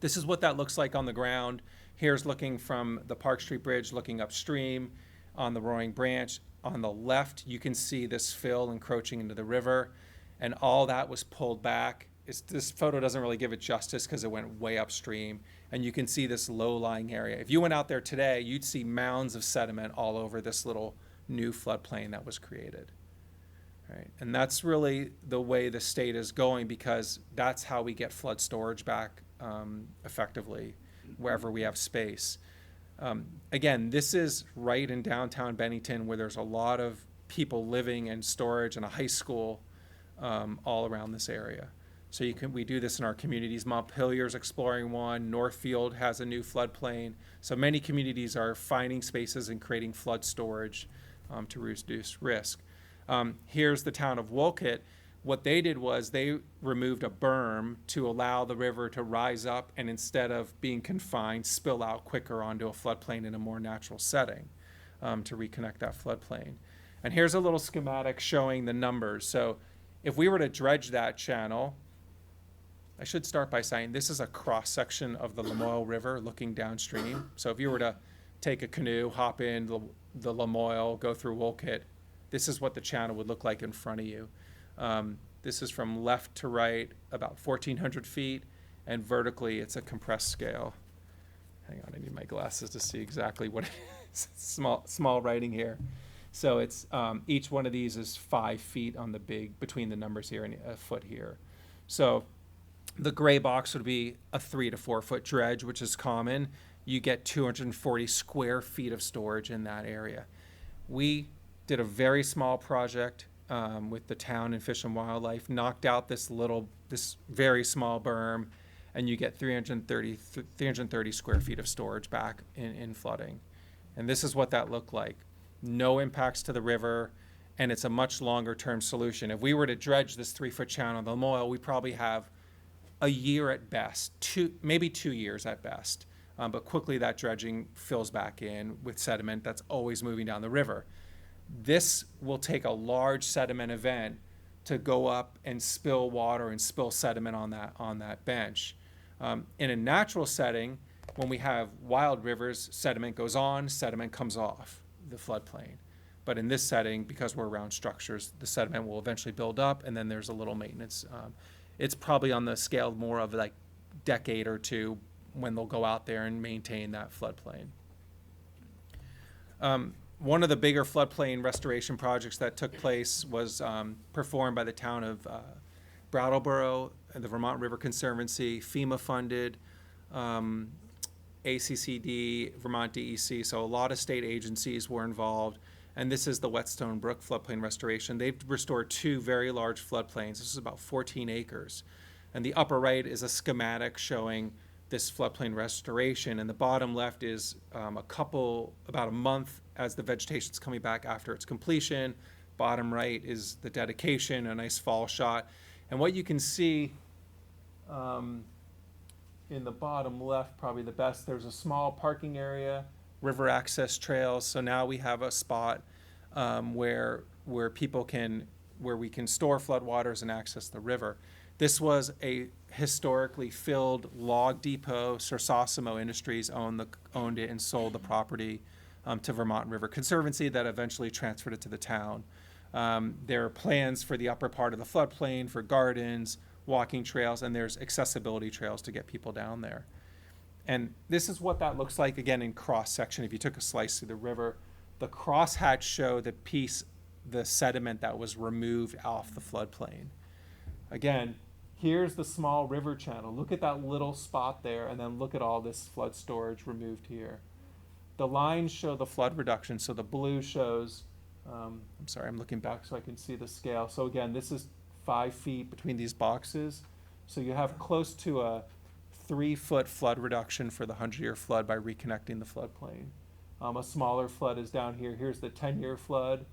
This is what that looks like on the ground. Here's looking from the Park Street Bridge, looking upstream on the Roaring Branch. On the left, you can see this fill encroaching into the river, and all that was pulled back. This photo doesn't really give it justice because it went way upstream, and you can see this low-lying area. If you went out there today, you'd see mounds of sediment all over this little new floodplain that was created. Right? And that's really the way the state is going, because that's how we get flood storage back effectively wherever we have space. Again, this is right in downtown Bennington where there's a lot of people living and storage and a high school all around this area. So we do this in our communities. Montpelier's exploring one. Northfield has a new floodplain. So many communities are finding spaces and creating flood storage to reduce risk. Here's the town of Wolcott. What they did was they removed a berm to allow the river to rise up and, instead of being confined, spill out quicker onto a floodplain in a more natural setting to reconnect that floodplain. And here's a little schematic showing the numbers. So if we were to dredge that channel, I should start by saying this is a cross-section of the Lamoille River looking downstream. So if you were to take a canoe, hop in the Lamoille, go through Wolcott, this is what the channel would look like in front of you. This is from left to right, about 1,400 feet, and vertically it's a compressed scale. Hang on, I need my glasses to see exactly what it is. Small writing here. So it's each one of these is 5 feet on the between the numbers here and a foot here. So the gray box would be a 3 to 4 foot dredge, which is common. You get 240 square feet of storage in that area. We did a very small project with the town and Fish and Wildlife, knocked out this very small berm, and you get 330 square feet of storage back in flooding. And this is what that looked like. No impacts to the river, and it's a much longer term solution. If we were to dredge this 3-foot channel in the Lamoille, we probably have a year at best, maybe 2 years at best. But quickly that dredging fills back in with sediment that's always moving down the river. This will take a large sediment event to go up and spill water and spill sediment on that bench. In a natural setting, when we have wild rivers, sediment goes on, sediment comes off the floodplain. But in this setting, because we're around structures, the sediment will eventually build up, and then there's a little maintenance. It's probably on the scale more of like decade or two when they'll go out there and maintain that floodplain. one of the bigger floodplain restoration projects that took place was performed by the town of Brattleboro, the Vermont River Conservancy, FEMA funded, ACCD, Vermont DEC, so a lot of state agencies were involved. And this is the Whetstone Brook floodplain restoration. They've restored 2 very large floodplains. This is about 14 acres. And the upper right is a schematic showing this floodplain restoration. And the bottom left is about a month as the vegetation's coming back after its completion. Bottom right is the dedication, a nice fall shot. And what you can see in the bottom left, probably the best, there's a small parking area, river access trails. So now we have a spot where we can store floodwaters and access the river. This was a historically filled log depot. Sosimo Industries owned it and sold the property to Vermont River Conservancy that eventually transferred it to the town. There are plans for the upper part of the floodplain for gardens, walking trails, and there's accessibility trails to get people down there. And this is what that looks like, again, in cross-section. If you took a slice through the river, the crosshatch show the sediment that was removed off the floodplain. Again, here's the small river channel. Look at that little spot there, and then look at all this flood storage removed here. The lines show the flood reduction. So the blue shows, I'm sorry, I'm looking back so I can see the scale. So again, this is 5 feet between these boxes. So you have close to a 3-foot flood reduction for the 100-year flood by reconnecting the floodplain. A smaller flood is down here. Here's the 10-year flood.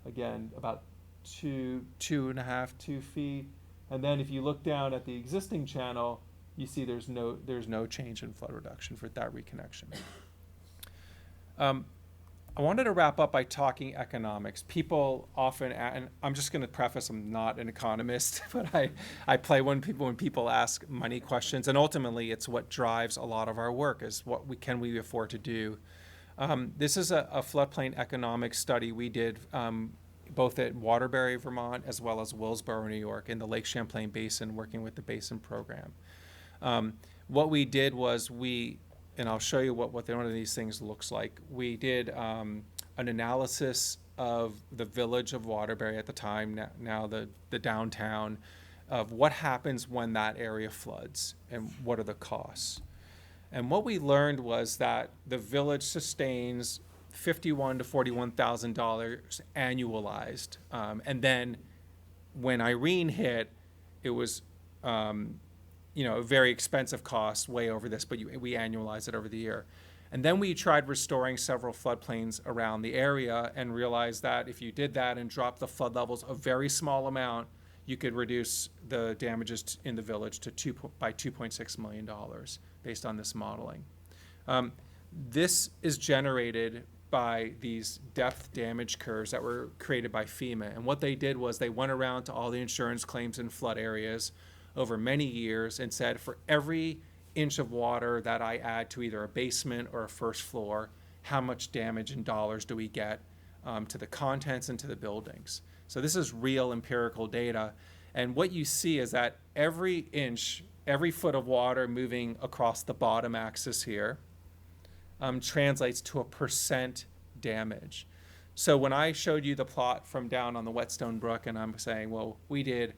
Again, about 2.5, 2 feet. And then if you look down at the existing channel, you see there's no change in flood reduction for that reconnection. I wanted to wrap up by talking economics. People often, and I'm just going to preface, I'm not an economist, but I play when people ask money questions, and ultimately it's what drives a lot of our work, is can we afford to do. This is a floodplain economics study we did both at Waterbury, Vermont, as well as Willsboro, New York, in the Lake Champlain Basin, working with the Basin Program. What we did was and I'll show you what one of these things looks like. We did an analysis of the village of Waterbury at the time, now the downtown, of what happens when that area floods and what are the costs. And what we learned was that the village sustains $51,000 to $41,000 annualized. And then when Irene hit, it was a very expensive cost, way over this, but we annualize it over the year. And then we tried restoring several floodplains around the area and realized that if you did that and dropped the flood levels a very small amount, you could reduce the damages in the village by $2.6 million based on this modeling. This is generated by these depth damage curves that were created by FEMA. And what they did was they went around to all the insurance claims in flood areas over many years and said, for every inch of water that I add to either a basement or a first floor, how much damage in dollars do we get to the contents and to the buildings? So this is real empirical data. And what you see is that every foot of water moving across the bottom axis here translates to a % damage. So when I showed you the plot from down on the Whetstone Brook, and I'm saying, well, we did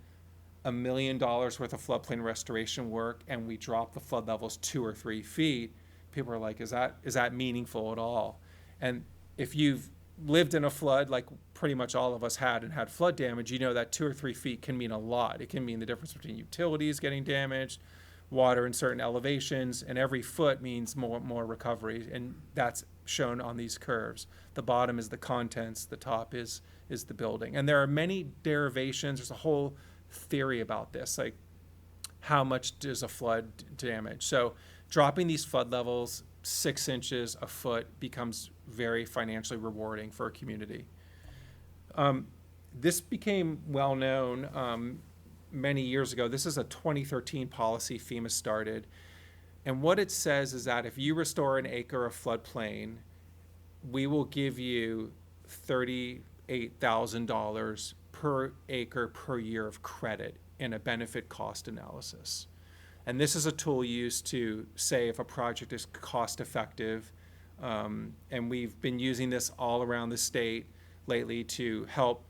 $1 million worth of floodplain restoration work and we dropped the flood levels 2 or 3 feet, people are like, is that meaningful at all? And if you've lived in a flood, like pretty much all of us had, and had flood damage, you know that 2 or 3 feet can mean a lot. It can mean the difference between utilities getting damaged, water in certain elevations, and every foot means more recovery, and that's shown on these curves. The bottom is the contents, the top is the building. And there are many derivations. There's a whole theory about this, like how much does a flood damage? So dropping these flood levels 6 inches a foot becomes very financially rewarding for a community. This became well known many years ago. This is a 2013 policy FEMA started. And what it says is that if you restore an acre of floodplain, we will give you $38,000 per acre per year of credit in a benefit cost analysis. And this is a tool used to say if a project is cost effective And we've been using this all around the state lately to help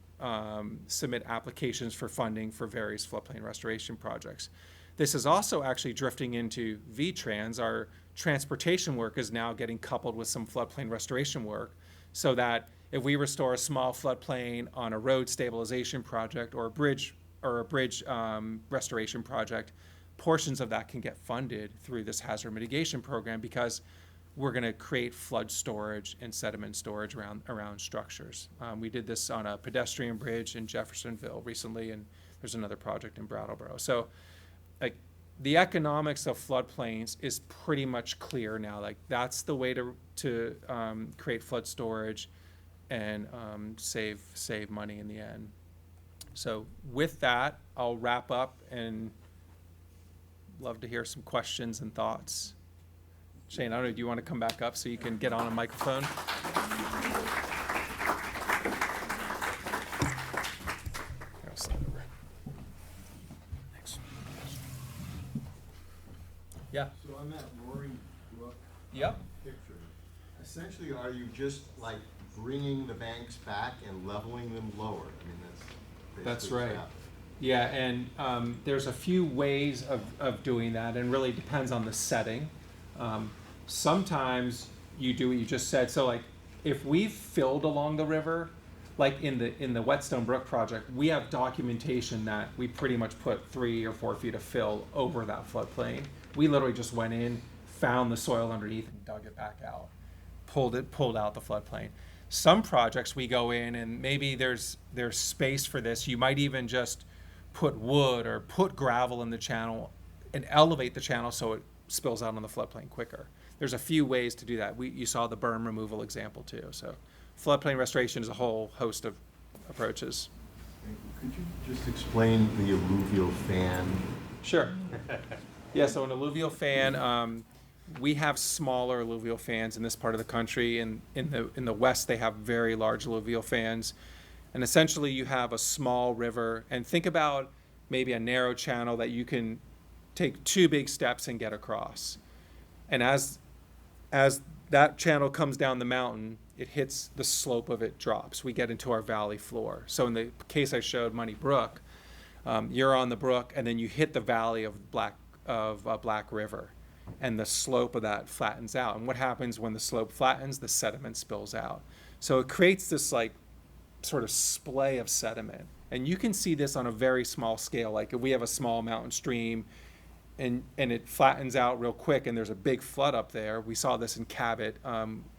submit applications for funding for various floodplain restoration projects. This is also actually drifting into VTrans. Our transportation work is now getting coupled with some floodplain restoration work, so that if we restore a small floodplain on a road stabilization project or a bridge restoration project, portions of that can get funded through this hazard mitigation program, because we're going to create flood storage and sediment storage around structures. We did this on a pedestrian bridge in Jeffersonville recently, and there's another project in Brattleboro. So, like, the economics of floodplains is pretty much clear now. Like, that's the way to create flood storage and save money in the end. So with that, I'll wrap up and love to hear some questions and thoughts. Shane, I don't know, do you want to come back up so you can get on a microphone? I'll slide over. Thanks. Yeah. So on that Roaring Brook Yep. picture, essentially, are you just like bringing the banks back and leveling them lower? I mean, that's basically right. what's happening. Yeah, and there's a few ways of doing that, and really depends on the setting. Sometimes you do what you just said. So, like, if we've filled along the river, like in the Whetstone Brook project, we have documentation that we pretty much put 3 or 4 feet of fill over that floodplain. We literally just went in, found the soil underneath, and dug it back out, pulled out the floodplain. Some projects we go in and maybe there's space for this. You might even just put wood or put gravel in the channel and elevate the channel so it spills out on the floodplain quicker. There's a few ways to do that. You saw the berm removal example too. So floodplain restoration is a whole host of approaches. Could you just explain the alluvial fan? Sure. Yeah, so an alluvial fan, we have smaller alluvial fans in this part of the country. In the west, they have very large alluvial fans. And essentially, you have a small river. And think about maybe a narrow channel that you can take 2 big steps and get across. And as that channel comes down the mountain, it hits the slope of it drops. We get into our valley floor. So in the case I showed, Money Brook, you're on the brook, and then you hit the valley of Black River, and the slope of that flattens out. And what happens when the slope flattens? The sediment spills out. So it creates this like sort of splay of sediment. And you can see this on a very small scale. Like if we have a small mountain stream and it flattens out real quick and there's a big flood up there. We saw this in Cabot.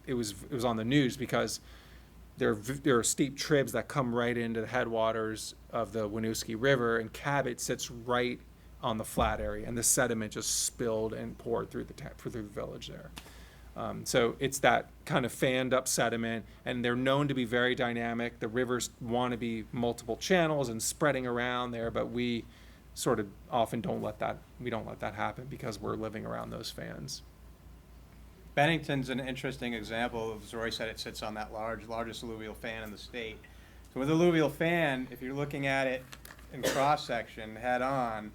It was on the news because there are steep tribs that come right into the headwaters of the Winooski River, and Cabot sits right on the flat area, and the sediment just spilled and poured through the village there. So it's that kind of fanned up sediment, and they're known to be very dynamic. The rivers want to be multiple channels and spreading around there, but we sort of often don't let that happen because we're living around those fans. Bennington's an interesting example. As Roy said, it sits on that largest alluvial fan in the state. So with alluvial fan, if you're looking at it in cross-section, head-on,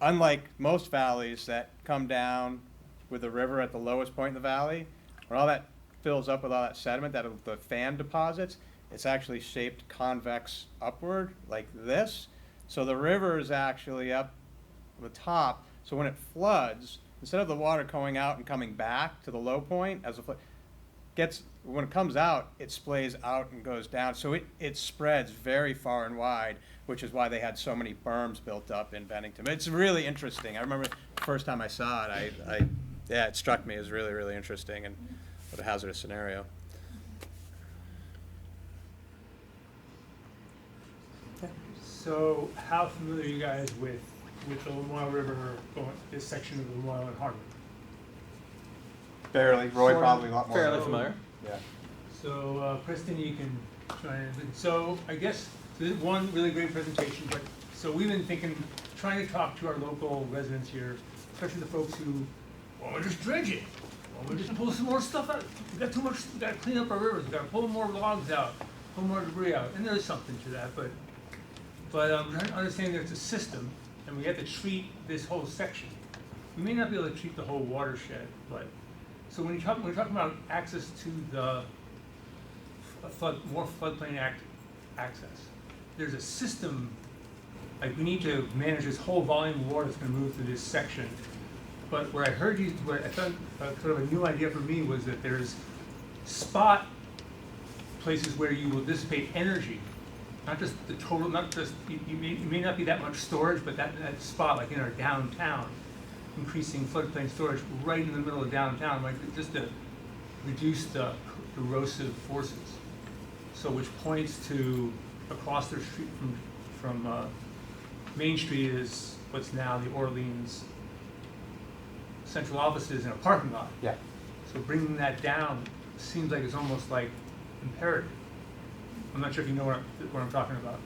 unlike most valleys that come down with the river at the lowest point in the valley, where all that fills up with all that sediment that the fan deposits, it's actually shaped convex upward like this. So the river is actually up the top. So when it floods, instead of the water going out and coming back to the low point as the flood when it comes out, it splays out and goes down. So it spreads very far and wide, which is why they had so many berms built up in Bennington. It's really interesting. I remember the first time I saw it, it struck me as really, really interesting and what a hazardous scenario. So how familiar are you guys with the Lamoille River, this section of the Lamoille and Hardwick? Barely. Roy probably a lot more. Fairly familiar. Yeah. So Kristen, you can join in. So I guess this is one really great presentation, but so we've been trying to talk to our local residents here, especially the folks who, well, we'll just dredge it. Well, we'll just pull some more stuff out. We got too much, we gotta clean up our rivers. We gotta pull more logs out, pull more debris out. And there's something to that, but I'm trying to understand there's a system, and we have to treat this whole section. We may not be able to treat the whole watershed, but So when we're talking about access to the more floodplain access, there's a system, like we need to manage this whole volume of water that's gonna move through this section. But where I heard you, where I thought sort of a new idea for me was that there's spot places where you will dissipate energy, not just the total, not just, you may not be that much storage, but that spot, like in our downtown, increasing floodplain storage right in the middle of downtown, like just to reduce the erosive forces. So which points to across the street from Main Street is what's now the Orleans central offices in a parking lot. Yeah. So bringing that down seems like it's almost like imperative. I'm not sure if you know what I'm talking about.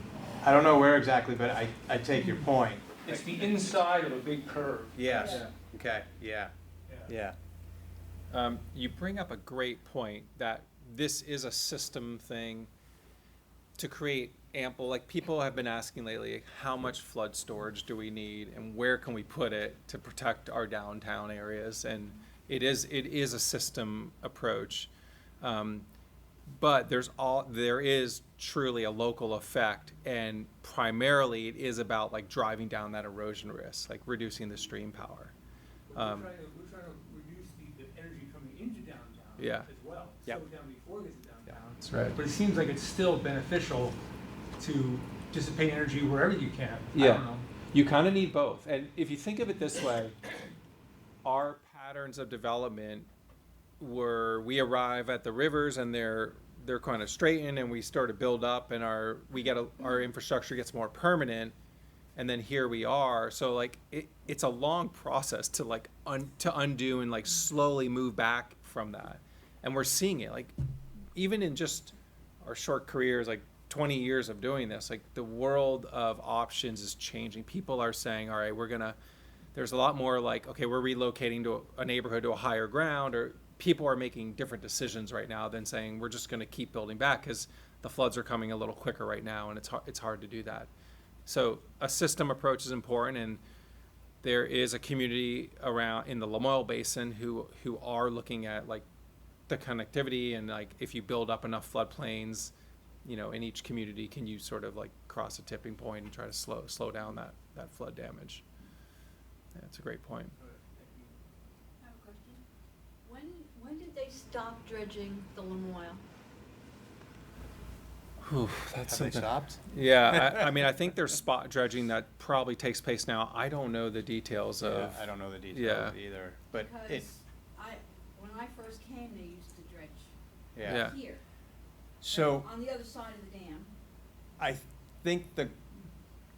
I don't know where exactly, but I take your point. It's the inside of a big curve. Yes. Yeah. Okay, yeah, yeah. You bring up a great point that this is a system thing to create ample, like people have been asking lately, how much flood storage do we need and where can we put it to protect our downtown areas? And it is a system approach. But there is truly a local effect, and primarily it is about like driving down that erosion risk, like reducing the stream power. We're trying to reduce the energy coming into downtown Yeah. as well. Yep. Slow down before it gets to downtown. That's right. But it seems like it's still beneficial to dissipate energy wherever you can. I Yeah. don't know. You kind of need both. And if you think of it this way, our patterns of development we arrive at the rivers and they're kind of straightened and we start to build up and our infrastructure gets more permanent, and then here we are. So like it's a long process to like to undo and like slowly move back from that. And we're seeing it like even in just our short careers, like 20 years of doing this, like the world of options is changing. People are saying, all right, there's a lot more like, okay, we're relocating to a neighborhood to a higher ground, or people are making different decisions right now than saying we're just going to keep building back because the floods are coming a little quicker right now, and it's hard to do that. So a system approach is important, and there is a community around in the Lamoille Basin who are looking at like the connectivity, and like if you build up enough floodplains, you know, in each community, can you sort of like cross a tipping point and try to slow down that flood damage? Yeah, that's a great point. I have a question. When did they stop dredging the Lamoille? That's Have they stopped? Yeah, I mean, I think there's spot dredging that probably takes place now. I don't know the details Yeah, of. I don't know the details Yeah. either, but Because when I first came, they used to dredge Yeah. here, So on the other side of the dam. I think the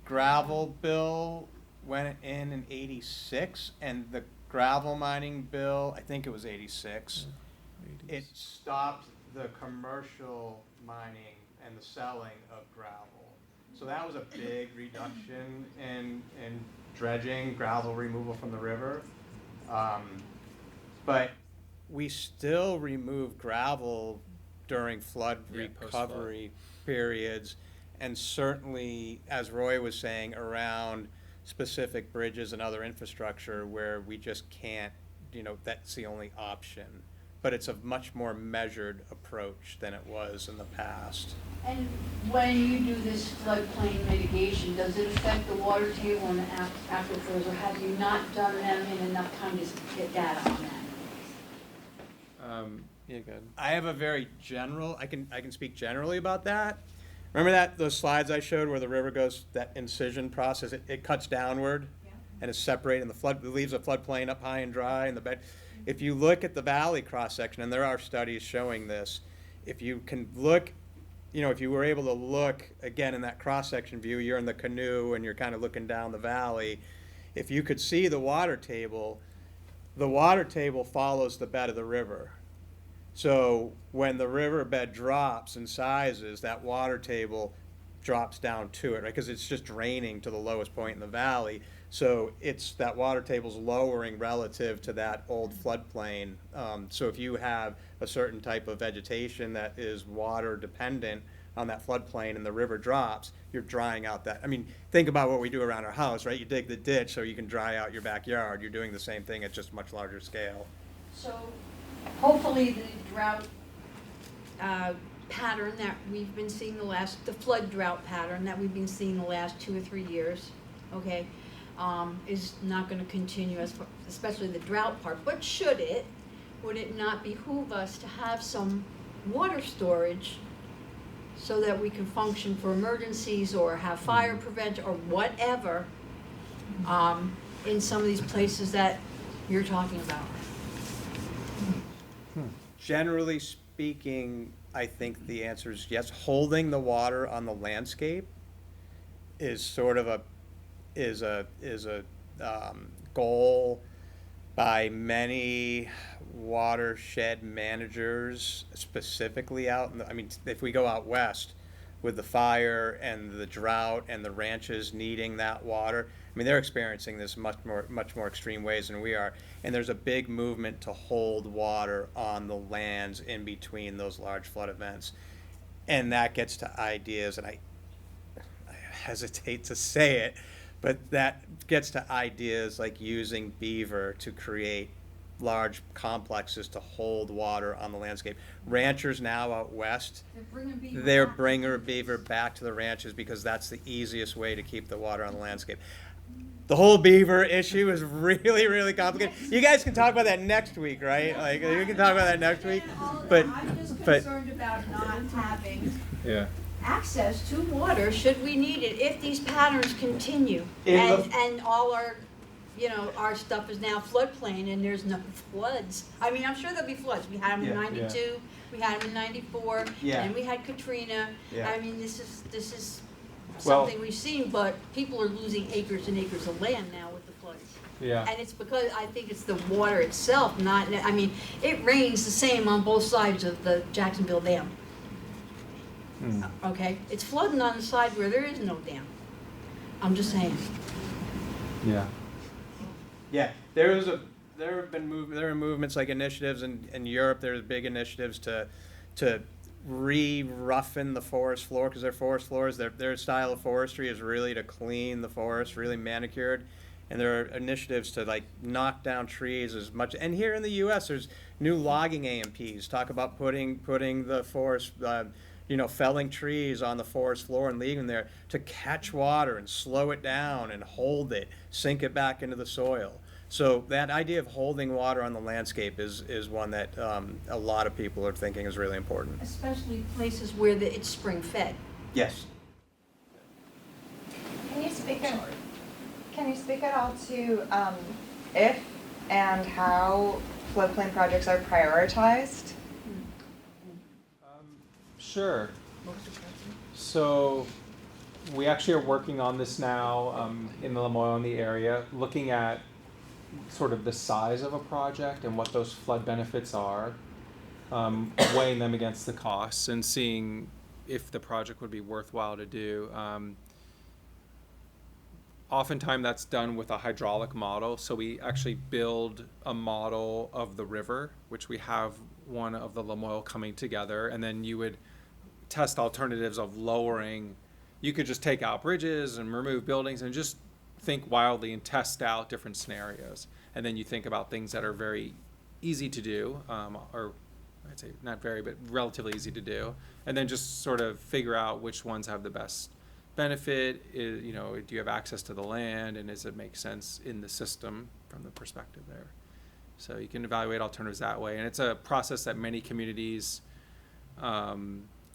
gravel bill went in '86, and the gravel mining bill, I think it was '86. It stopped the commercial mining and the selling of gravel. So that was a big reduction in dredging, gravel removal from the river. But we still remove gravel during flood Yeah, post-flood. recovery periods, and certainly, as Roy was saying, around specific bridges and other infrastructure where we just can't, that's the only option. But it's a much more measured approach than it was in the past. And when you do this floodplain mitigation, does it affect the water table and the aquifers, or have you not done them in enough time to get data on that? Yeah, good. I have a very general, I can speak generally about that. Remember those slides I showed where the river goes, that incision process, it cuts downward? Yeah. And it's separated, and it leaves a floodplain up high and dry in the bed. If you look at the valley cross-section, and there are studies showing this, if you can look, if you were able to look, again, in that cross-section view, you're in the canoe and you're kind of looking down the valley, if you could see the water table follows the bed of the river. So when the riverbed drops in sizes, that water table drops down to it, right? Because it's just draining to the lowest point in the valley. So that water table's lowering relative to that old floodplain. So if you have a certain type of vegetation that is water dependent on that floodplain and the river drops, you're drying out that. I mean, think about what we do around our house, right? You dig the ditch so you can dry out your backyard. You're doing the same thing at just much larger scale. So hopefully the drought pattern that we've been seeing the flood drought pattern that we've been seeing the last 2 or 3 years, okay, is not gonna continue especially the drought part. But should it, would it not behoove us to have some water storage so that we can function for emergencies or have fire prevention or whatever, in some of these places that you're talking about? Generally speaking, I think the answer is yes. Holding the water on the landscape is sort of a goal by many watershed managers, specifically out in the, I mean, if we go out west with the fire and the drought and the ranches needing that water, I mean, they're experiencing this much more extreme ways than we are. And there's a big movement to hold water on the lands in between those large flood events. And that gets to ideas, and I hesitate to say it, but that gets to ideas like using beaver to create large complexes to hold water on the landscape. Ranchers now out west, they're bringing beaver back to the ranches because that's the easiest way to keep the water on the landscape. The whole beaver issue is really, really complicated. You guys can talk about that next week, right? Like, you can talk about that next week. But I'm just concerned about not having Yeah. access to water should we need it if these patterns continue. In And all our, our stuff is now floodplain and there's no floods. I mean, I'm sure there'll be floods. We had them in Yeah. 92, we had them in 94, Yeah. and we had Katrina. Yeah. I mean, this is Well- something we've seen, but people are losing acres and acres of land now with the floods. Yeah. And it's because I think it's the water itself, I mean, it rains the same on both sides of the Jacksonville Dam. Okay? It's flooding on the side where there is no dam. I'm just saying. Yeah. yeah, there are movements like initiatives in Europe. There's big initiatives to re-roughen the forest floor, because their forest floors, their style of forestry is really to clean the forest, really manicured. And there are initiatives to like knock down trees as much. And here in the U.S., there's new logging AMPs talk about putting the forest, felling trees on the forest floor and leaving them there to catch water and slow it down and hold it, sink it back into the soil. So that idea of holding water on the landscape is one that a lot of people are thinking is really important. Especially places where it's spring fed. Yes. Can you speak at all to if and how floodplain projects are prioritized? Sure. So we actually are working on this now in the Lamoille and the area, looking at sort of the size of a project and what those flood benefits are, weighing them against the costs and seeing if the project would be worthwhile to do. Oftentimes that's done with a hydraulic model. So we actually build a model of the river, which we have one of the Lamoille coming together, and then you would test alternatives of lowering. You could just take out bridges and remove buildings and just think wildly and test out different scenarios. And then you think about things that are very easy to do, or I'd say not very, but relatively easy to do. And then just sort of figure out which ones have the best benefit. Do you have access to the land, and does it make sense in the system from the perspective there? So you can evaluate alternatives that way. And it's a process that many communities,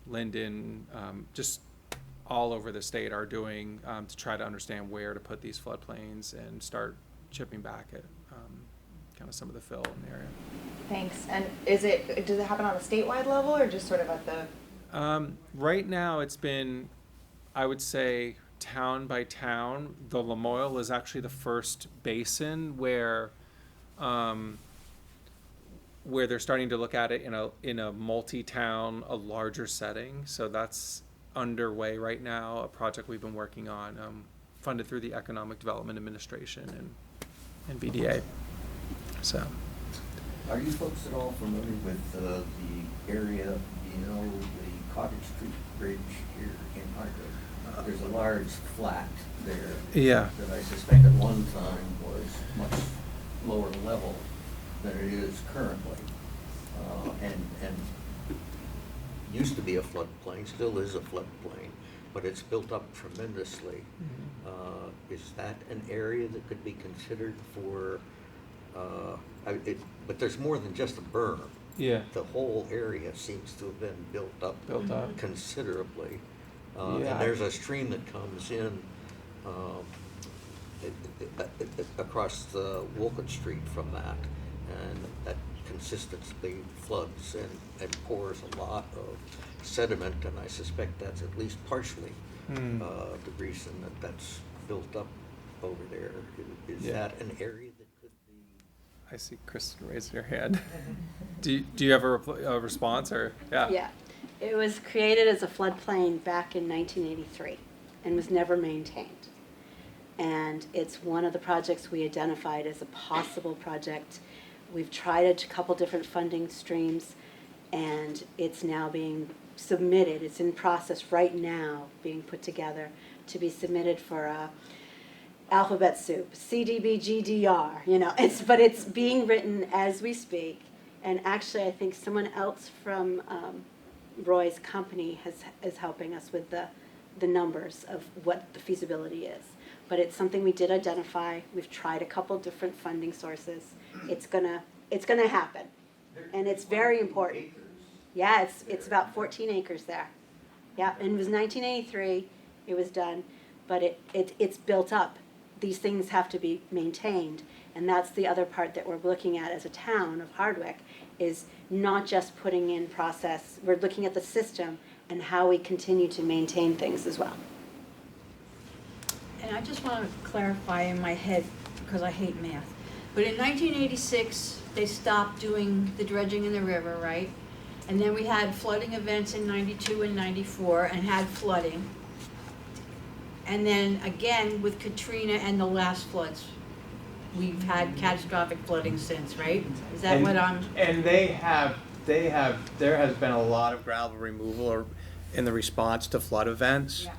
Linden, just all over the state are doing to try to understand where to put these floodplains and start chipping back at kind of some of the fill in the area. Thanks. And does it happen on a statewide level or just sort of at the? Right now it's been, I would say, town by town. The Lamoille is actually the first basin where they're starting to look at it in a multi-town, a larger setting. So that's underway right now, a project we've been working on, funded through the Economic Development Administration and VDA. So. Are you folks at all familiar with the area, the Cottage Street Bridge here in Hydro? There's a large flat there. Yeah. That I suspect at one time was much lower level than it is currently. used to be a floodplain, still is a floodplain, but it's built up tremendously. Is that an area that could be considered for, but there's more than just a berm. Yeah. The whole area seems to have been built up considerably. Yeah. And there's a stream that comes in across the Wolcott Street from that, and that consistently floods and pours a lot of sediment, and I suspect that's at least partially the reason that that's built up over there. Is that an area that could be? I see Kristen raising her hand. Do you have a response, or yeah? Yeah, it was created as a floodplain back in 1983 and was never maintained. And it's one of the projects we identified as a possible project. We've tried a couple different funding streams, and it's now being submitted. It's in process right now, being put together to be submitted for alphabet soup, CDBGDR, you know. But it's being written as we speak. And actually, I think someone else from Roy's company is helping us with the numbers of what the feasibility is. But it's something we did identify. We've tried a couple different funding sources. It's gonna happen, and it's very important. Yeah, it's about 14 acres there. Yeah, and it was 1983. It was done, but it's built up. These things have to be maintained, and that's the other part that we're looking at as a town of Hardwick, is not just putting in process. We're looking at the system and how we continue to maintain things as well. And I just want to clarify in my head, because I hate math, but in 1986, they stopped doing the dredging in the river, right? And then we had flooding events in 92 and 94 and had flooding. And then again with Katrina and the last floods, we've had catastrophic flooding since, right? Is that what I'm? And there has been a lot of gravel removal in the response to flood events. Yeah.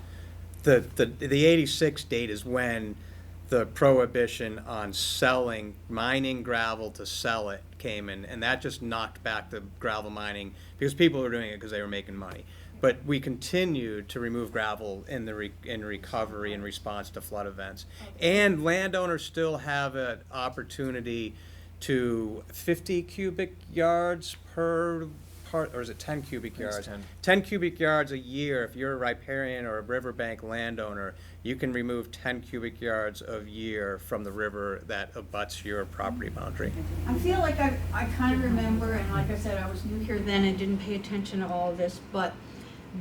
The 86 date is when the prohibition on mining gravel to sell it came in, and that just knocked back the gravel mining because people were doing it because they were making money. But we continued to remove gravel in recovery in response to flood events. And landowners still have an opportunity to 50 cubic yards per part, or is it 10 cubic yards? 10 cubic yards a year. If you're a riparian or a riverbank landowner, you can remove 10 cubic yards a year from the river that abuts your property boundary. I feel like I kind of remember, and like I said, I was new here then and didn't pay attention to all of this, but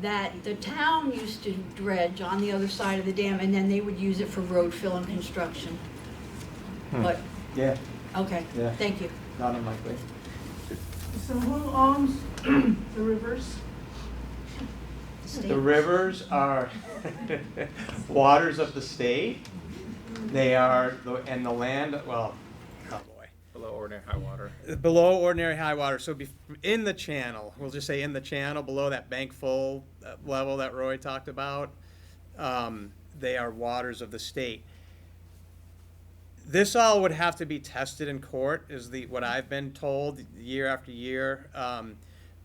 that the town used to dredge on the other side of the dam, and then they would use it for road fill and construction. But, Yeah, okay, Yeah. thank you. not unlikely. So who owns the rivers? The rivers are waters of the state. They are, and the land, well, oh boy. Below ordinary high water. Below ordinary high water, so in the channel, we'll just say in the channel, below that bank full level that Roy talked about, they are waters of the state. This all would have to be tested in court, is what I've been told year after year.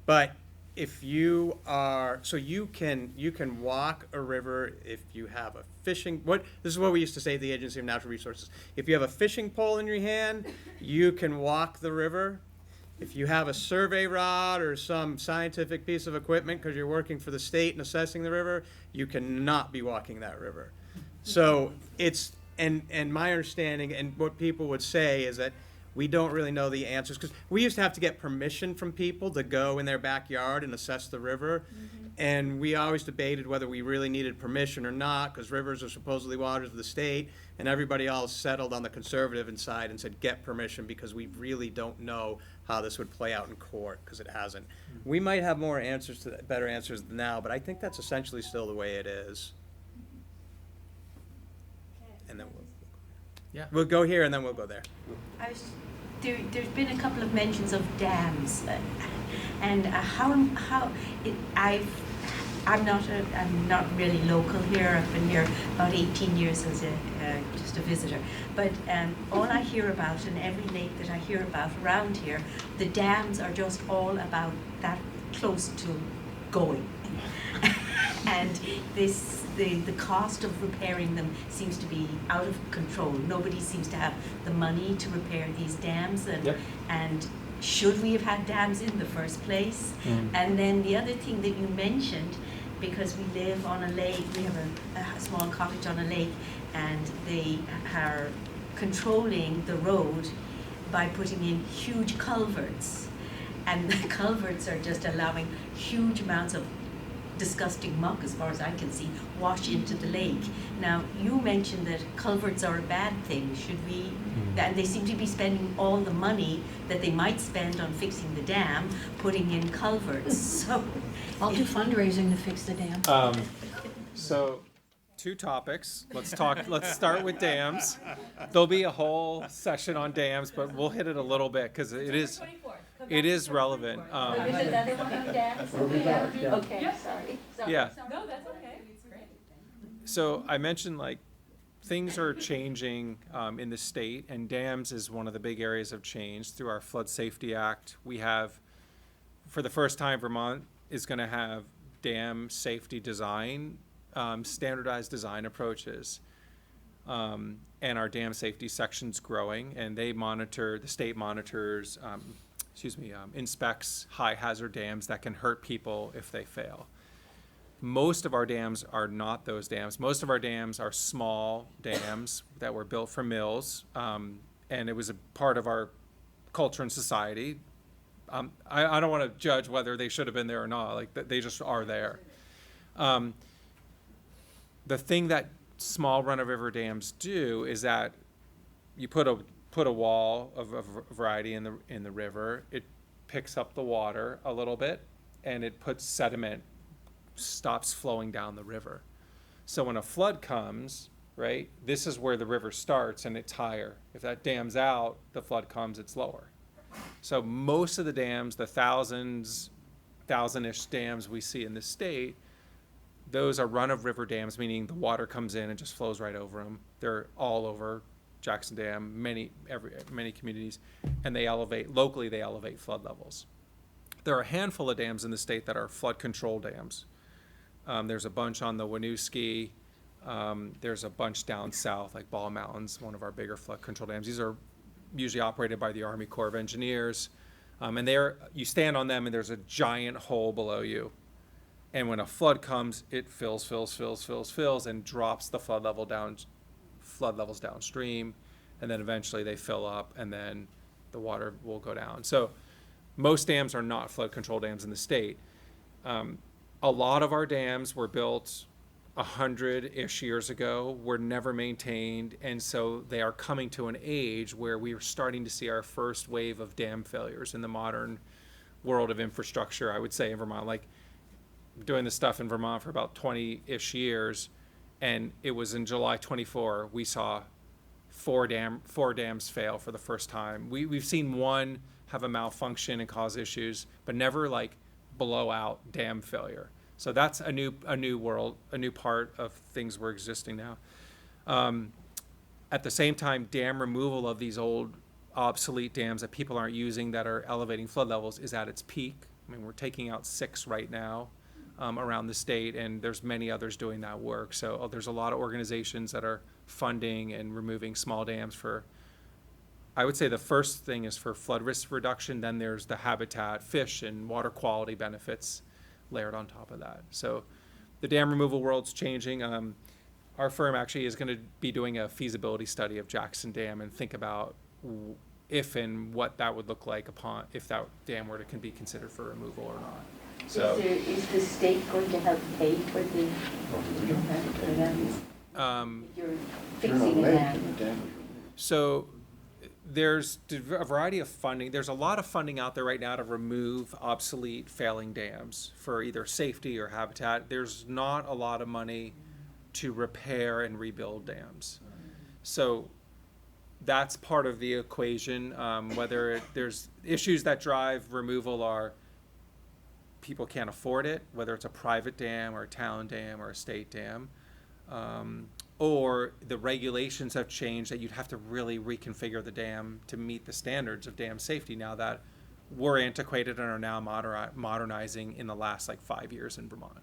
But if you are, so you can walk a river if you have a fishing. This is what we used to say at the Agency of Natural Resources. If you have a fishing pole in your hand, you can walk the river. If you have a survey rod or some scientific piece of equipment because you're working for the state and assessing the river, you cannot be walking that river. So it's. And my understanding and what people would say is that we don't really know the answers, because we used to have to get permission from people to go in their backyard and assess the river. And we always debated whether we really needed permission or not, because rivers are supposedly waters of the state, and everybody all settled on the conservative side and said get permission, because we really don't know how this would play out in court, because it hasn't. We might have more answers to that, better answers now, but I think that's essentially still the way it is. And then we'll go here and then we'll go there. There's been a couple of mentions of dams, and I'm not really local here. I've been here about 18 years as just a visitor. But all I hear about, and every lake that I hear about around here, the dams are just all about that close to going. And the cost of repairing them seems to be out of control. Nobody seems to have the money to repair these dams, and should we have had dams in the first place? And then the other thing that you mentioned, because we live on a lake, we have a small cottage on a lake, and they are controlling the road by putting in huge culverts. And the culverts are just allowing huge amounts of disgusting muck, as far as I can see, wash into the lake. Now, you mentioned that culverts are a bad thing. Should we, and they seem to be spending all the money that they might spend on fixing the dam, putting in culverts, so. I'll do fundraising to fix the dam. So, 2 topics. Let's start with dams. There'll be a whole session on dams, but we'll hit it a little bit because it is relevant. There's another one on dams? Okay, sorry. Yeah. No, that's okay. It's great. So I mentioned like things are changing in the state, and dams is one of the big areas of change. Through our Flood Safety Act, we have, for the first time, Vermont is going to have dam safety design, standardized design approaches. And our dam safety section's growing, and they monitor, the state monitors, inspects high hazard dams that can hurt people if they fail. Most of our dams are not those dams. Most of our dams are small dams that were built for mills, and it was a part of our culture and society. I don't want to judge whether they should have been there or not. Like, they just are there. The thing that small run-of-river dams do is that you put a wall of a variety in the river. It picks up the water a little bit, and it puts sediment, stops flowing down the river. So when a flood comes, right, this is where the river starts, and it's higher. If that dam's out, the flood comes, it's lower. So most of the dams, the thousand-ish dams we see in the state, those are run-of-river dams, meaning the water comes in and just flows right over them. They're all over Jackson Dam, many communities, and they elevate flood levels. There are a handful of dams in the state that are flood control dams. There's a bunch on the Winooski. There's a bunch down south, like Ball Mountain's one of our bigger flood control dams. These are usually operated by the Army Corps of Engineers. And you stand on them, and there's a giant hole below you. And when a flood comes, it fills, and drops the flood levels downstream, and then eventually they fill up, and then the water will go down. So most dams are not flood control dams in the state. A lot of our dams were built 100-ish years ago, were never maintained, and so they are coming to an age where we are starting to see our first wave of dam failures in the modern world of infrastructure, I would say, in Vermont. Like, doing this stuff in Vermont for about 20-ish years, and it was in July 24 we saw four dams fail for the first time. We've seen one have a malfunction and cause issues, but never like blowout dam failure. So that's a new world, a new part of things we're existing now. At the same time, dam removal of these old obsolete dams that people aren't using that are elevating flood levels is at its peak. I mean, we're taking out 6 right now. Around the state, and there's many others doing that work. So there's a lot of organizations that are funding and removing small dams for, I would say the first thing is for flood risk reduction, then there's the habitat, fish, and water quality benefits layered on top of that. So the dam removal world's changing. Our firm actually is going to be doing a feasibility study of Jackson Dam and think about if and what that would look like if that dam were to be considered for removal or not. So, is the state going to help pay for the you're fixing a dam? So there's a variety of funding. There's a lot of funding out there right now to remove obsolete, failing dams for either safety or habitat. There's not a lot of money to repair and rebuild dams. So that's part of the equation. There's issues that drive removal are people can't afford it, whether it's a private dam or a town dam or a state dam, or the regulations have changed that you'd have to really reconfigure the dam to meet the standards of dam safety now that were antiquated and are now modernizing in the last like 5 years in Vermont.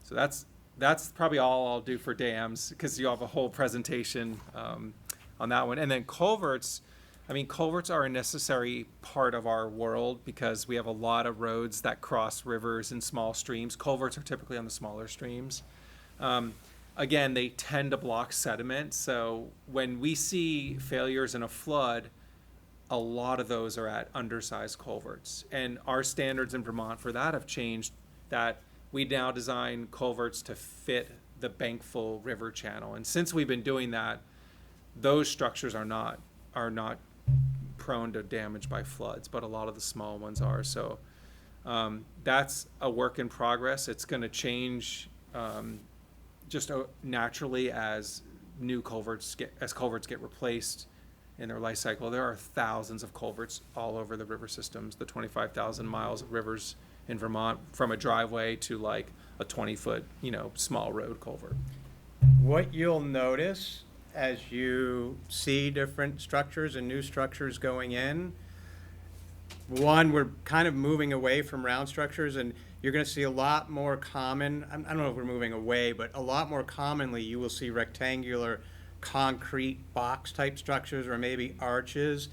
So that's probably all I'll do for dams, because you have a whole presentation on that one. And then culverts, I mean, culverts are a necessary part of our world because we have a lot of roads that cross rivers and small streams. Culverts are typically on the smaller streams. Again, they tend to block sediment. So when we see failures in a flood, a lot of those are at undersized culverts. And our standards in Vermont for that have changed, that we now design culverts to fit the Bankful River channel. And since we've been doing that, those structures are not prone to damage by floods, but a lot of the small ones are. So that's a work in progress. It's going to change just naturally as culverts get replaced in their life cycle. There are thousands of culverts all over the river systems, the 25,000 miles of rivers in Vermont, from a driveway to like a 20-foot, small road culvert. What you'll notice as you see different structures and new structures going in, one, we're kind of moving away from round structures, and you're going to see a lot more common, I don't know if we're moving away, but a lot more commonly you will see rectangular concrete box type structures or maybe arches.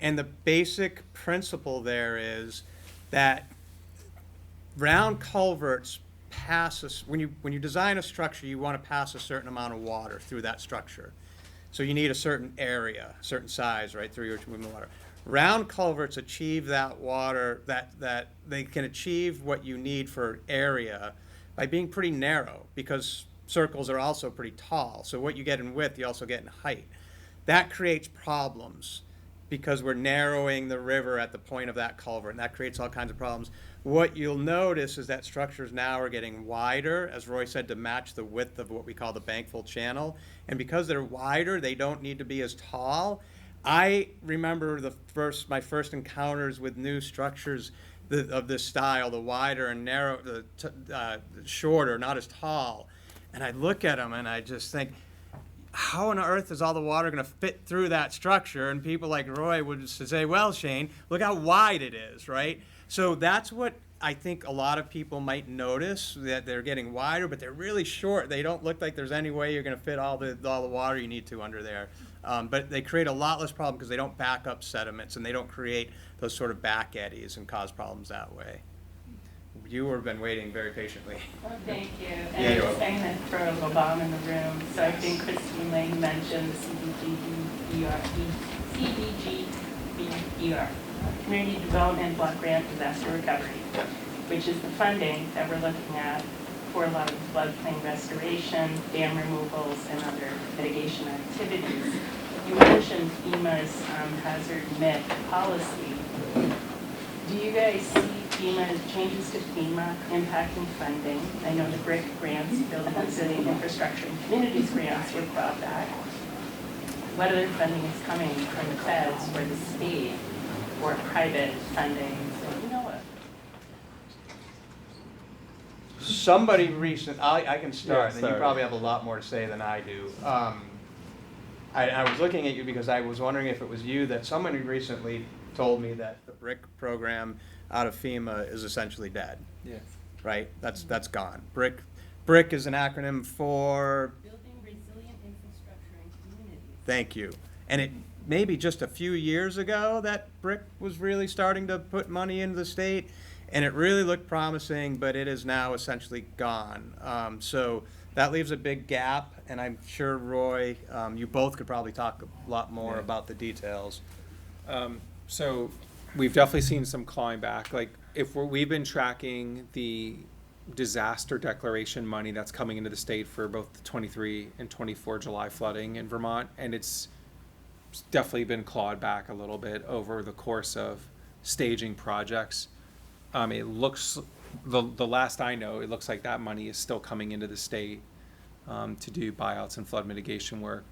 And the basic principle there is that round culverts pass when you design a structure, you want to pass a certain amount of water through that structure. So you need a certain area, certain size, right, through which moving the water. Round culverts achieve that water, that they can achieve what you need for area by being pretty narrow, because circles are also pretty tall. So what you get in width, you also get in height. That creates problems because we're narrowing the river at the point of that culvert, and that creates all kinds of problems. What you'll notice is that structures now are getting wider, as Roy said, to match the width of what we call the Bankful channel. And because they're wider, they don't need to be as tall. I remember my first encounters with new structures of this style, the wider and narrow, the shorter, not as tall. And I look at them and I just think, how on earth is all the water going to fit through that structure? And people like Roy would say, well, Shane, look how wide it is, right? So that's what I think a lot of people might notice, that they're getting wider, but they're really short. They don't look like there's any way you're going to fit all the water you need to under there. But they create a lot less problem because they don't back up sediments and they don't create those sort of back eddies and cause problems that way. You have been waiting very patiently. Oh, thank you. And I'm just saying that for a little bomb in the room. So I think Christine Lane mentioned the CDBGBER, Community Development Block Grant Disaster Recovery, which is the funding that we're looking at for a lot of floodplain restoration, dam removals, and other mitigation activities. You mentioned FEMA's hazard MIT policy. Do you guys see changes to FEMA impacting funding? I know the BRIC grants, Building Resilient Infrastructure and Communities grants, were brought back. What other funding is coming from the feds or the state or private funding that you know of? Somebody recent, I can start, Yeah, and you probably have a lot more to say than I do. I was looking at you because I was wondering if it was you that somebody recently told me that the BRIC program out of FEMA is essentially dead. Yeah. Right? That's gone. BRIC is an acronym for Building Resilient Infrastructure and Communities. Thank you. And it maybe just a few years ago that BRIC was really starting to put money into the state, and it really looked promising, but it is now essentially gone. So that leaves a big gap, and I'm sure, Roy, you both could probably talk a lot more about the details. So we've definitely seen some clawing back. Like we've been tracking the disaster declaration money that's coming into the state for both the 23 and 24 July flooding in Vermont, and it's definitely been clawed back a little bit over the course of staging projects. It looks, the last I know, it looks like that money is still coming into the state to do buyouts and flood mitigation work.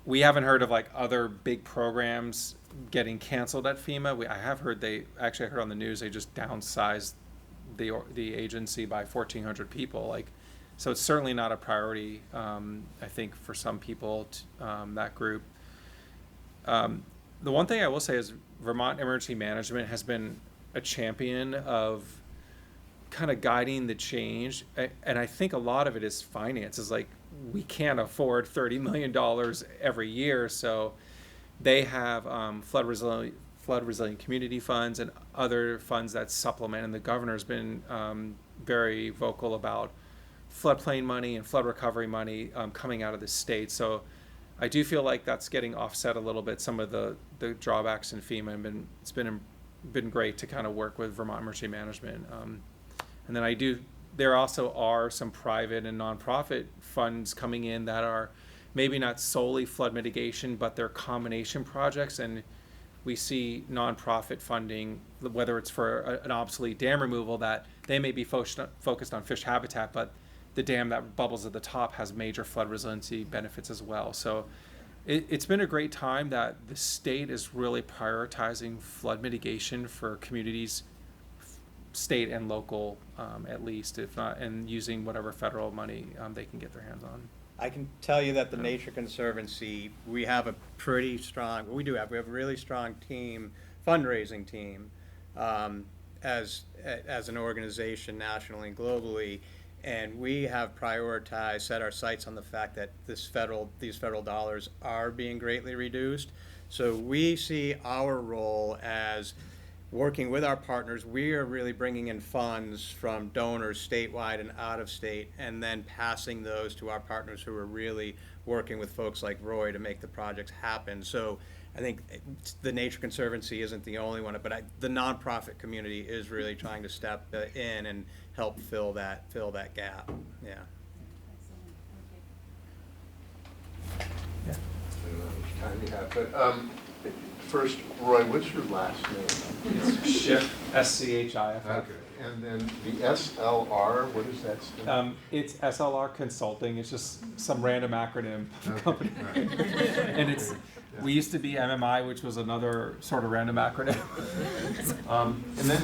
We haven't heard of like other big programs getting canceled at FEMA. I have heard I heard on the news they just downsized the agency by 1,400 people. Like, so it's certainly not a priority. I think for some people, that group. The one thing I will say is Vermont Emergency Management has been a champion of kind of guiding the change, and I think a lot of it is finances. Like, we can't afford $30 million every year, so they have flood resilient community funds and other funds that supplement, and the governor's been very vocal about floodplain money and flood recovery money coming out of the state. So I do feel like that's getting offset a little bit, some of the drawbacks in FEMA, and it's been great to kind of work with Vermont Emergency Management. And then there also are some private and nonprofit funds coming in that are maybe not solely flood mitigation, but they're combination projects. And we see nonprofit funding, whether it's for an obsolete dam removal, that they may be focused on fish habitat, but the dam that bubbles at the top has major flood resiliency benefits as well. So it's been a great time that the state is really prioritizing flood mitigation for communities, state and local, at least, if not, and using whatever federal money they can get their hands on. I can tell you that the Nature Conservancy, we have a pretty strong, we have a really strong team, fundraising team, as an organization nationally and globally, and we have prioritized, set our sights on the fact that these federal dollars are being greatly reduced. So we see our role as working with our partners. We are really bringing in funds from donors statewide and out of state, and then passing those to our partners who are really working with folks like Roy to make the projects happen. So I think the Nature Conservancy isn't the only one, but the nonprofit community is really trying to step in and help fill that gap. Yeah. Yeah. I don't know how much time you have, but first, Roy, what's your last name? Schiff, S-C-H-I-F. Okay, and then the SLR, what does that stand? It's SLR Consulting. It's just some random acronym company. Right. And we used to be MMI, which was another sort of random acronym. And then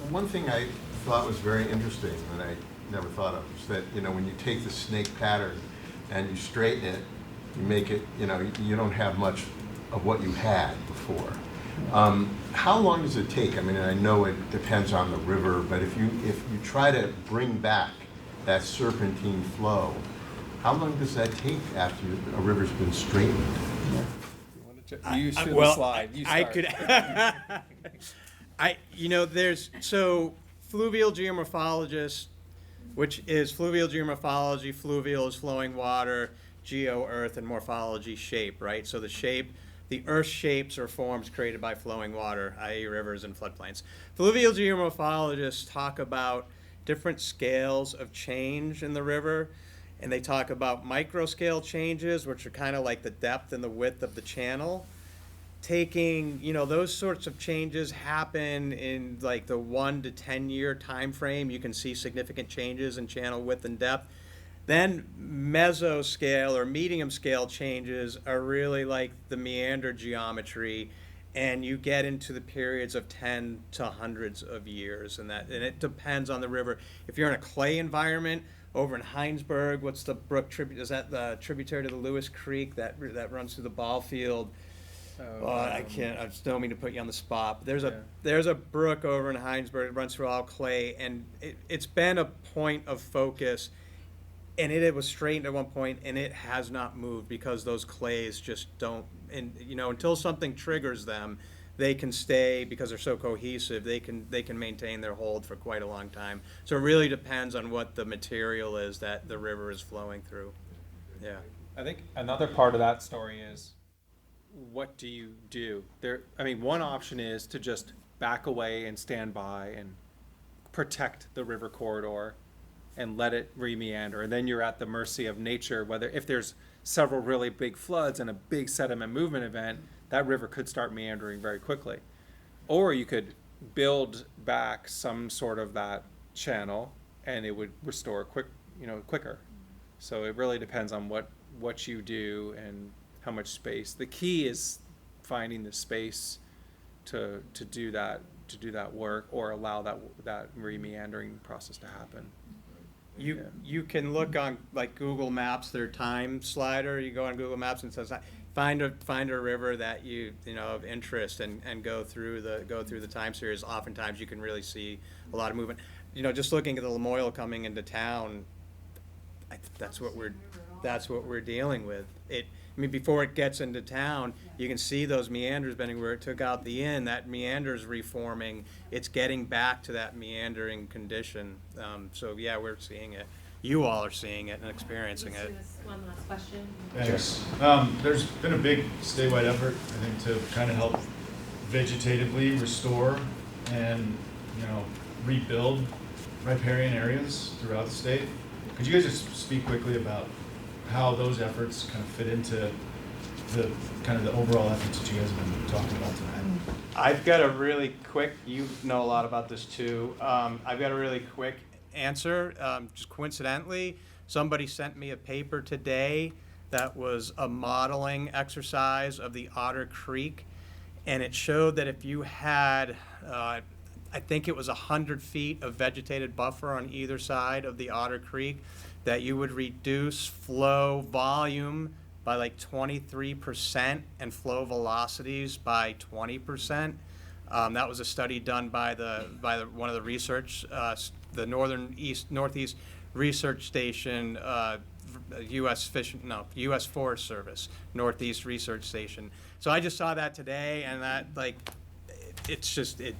one thing I thought was very interesting that I never thought of was that, when you take the snake pattern and you straighten it, you make it, you don't have much of what you had before. How long does it take? I mean, I know it depends on the river, but if you try to bring back that serpentine flow, how long does that take after a river's been straightened? You should slide. You start. I could. So fluvial geomorphologists, which is fluvial geomorphology. Fluvial is flowing water, geo, earth, and morphology, shape, right? So the earth shapes or forms created by flowing water, i.e. rivers and floodplains. Fluvial geomorphologists talk about different scales of change in the river, and they talk about micro scale changes, which are kind of like the depth and the width of the channel. Those sorts of changes happen in like the 1 to 10 year time frame. You can see significant changes in channel width and depth. Then mesoscale or medium scale changes are really like the meander geometry, and you get into the periods of 10 to hundreds of years, and it depends on the river. If you're in a clay environment over in Heinsberg, what's the brook tributary? Is that the tributary to the Lewis Creek that runs through the ball field? I just don't mean to put you on the spot. But there's a brook over in Heinsberg that runs through all clay, and it's been a point of focus. And it was straightened at one point, and it has not moved because those clays just don't. And until something triggers them, they can stay because they're so cohesive. They can maintain their hold for quite a long time. So it really depends on what the material is that the river is flowing through. Yeah. I think another part of that story is, what do you do? One option is to just back away and stand by and protect the river corridor and let it re-meander, and then you're at the mercy of nature. If there's several really big floods and a big sediment movement event, that river could start meandering very quickly. Or you could build back some sort of that channel, and it would restore quicker. So it really depends on what you do and how much space. The key is finding the space to do that work, or allow that re-meandering process to happen. You can look on like Google Maps, their time slider. You go on Google Maps and it says find a river that you know of interest and go through the time series. Oftentimes you can really see a lot of movement. You know, just looking at the Lamoille coming into town, that's what we're dealing with. I mean, before it gets into town, you can see those meanders bending where it took out the inn. That meander's reforming. It's getting back to that meandering condition. So yeah, we're seeing it. You all are seeing it and experiencing it. One last question. Thanks. There's been a big statewide effort, I think, to kind of help vegetatively restore and, you know, rebuild riparian areas throughout the state. Could you guys just speak quickly about how those efforts kind of fit into the kind of the overall efforts that you guys have been talking about tonight? I've got a really quick, you know a lot about this too. I've got a really quick answer. Just coincidentally, somebody sent me a paper today that was a modeling exercise of the Otter Creek, and it showed that if you had, I think it was 100 feet of vegetated buffer on either side of the Otter Creek, that you would reduce flow volume by like 23% and flow velocities by 20%. That was a study done by one of the research, the Northeast Research Station, U.S. Forest Service, Northeast Research Station. So I just saw that today, and that it's just it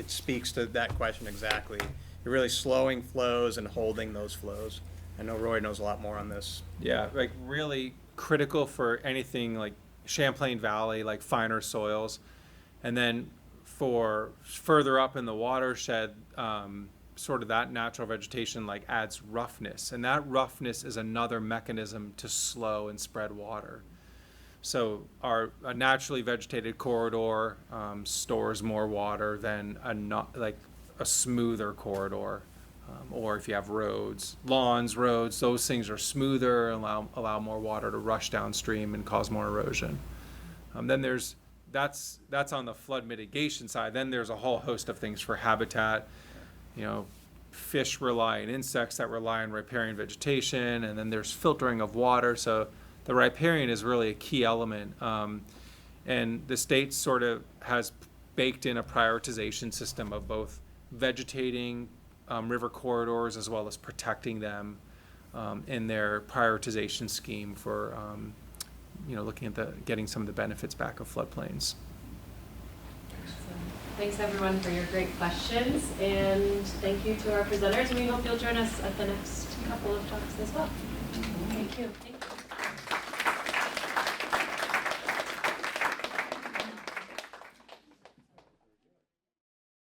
speaks to that question exactly. You're really slowing flows and holding those flows. I know Roy knows a lot more on this. Yeah, like really critical for anything like Champlain Valley, like finer soils. And then for further up in the watershed, sort of that natural vegetation like adds roughness. And that roughness is another mechanism to slow and spread water. So a naturally vegetated corridor stores more water than a smoother corridor. Or if you have roads, lawns, roads, those things are smoother and allow more water to rush downstream and cause more erosion. Then that's on the flood mitigation side. Then there's a whole host of things for habitat. You know, fish rely on insects that rely on riparian vegetation, and then there's filtering of water. So the riparian is really a key element. And the state sort of has baked in a prioritization system of both vegetating river corridors as well as protecting them in their prioritization scheme for looking at getting some of the benefits back of floodplains. Thanks everyone for your great questions, and thank you to our presenters, and we hope you'll join us at the next couple of talks as well. Thank you.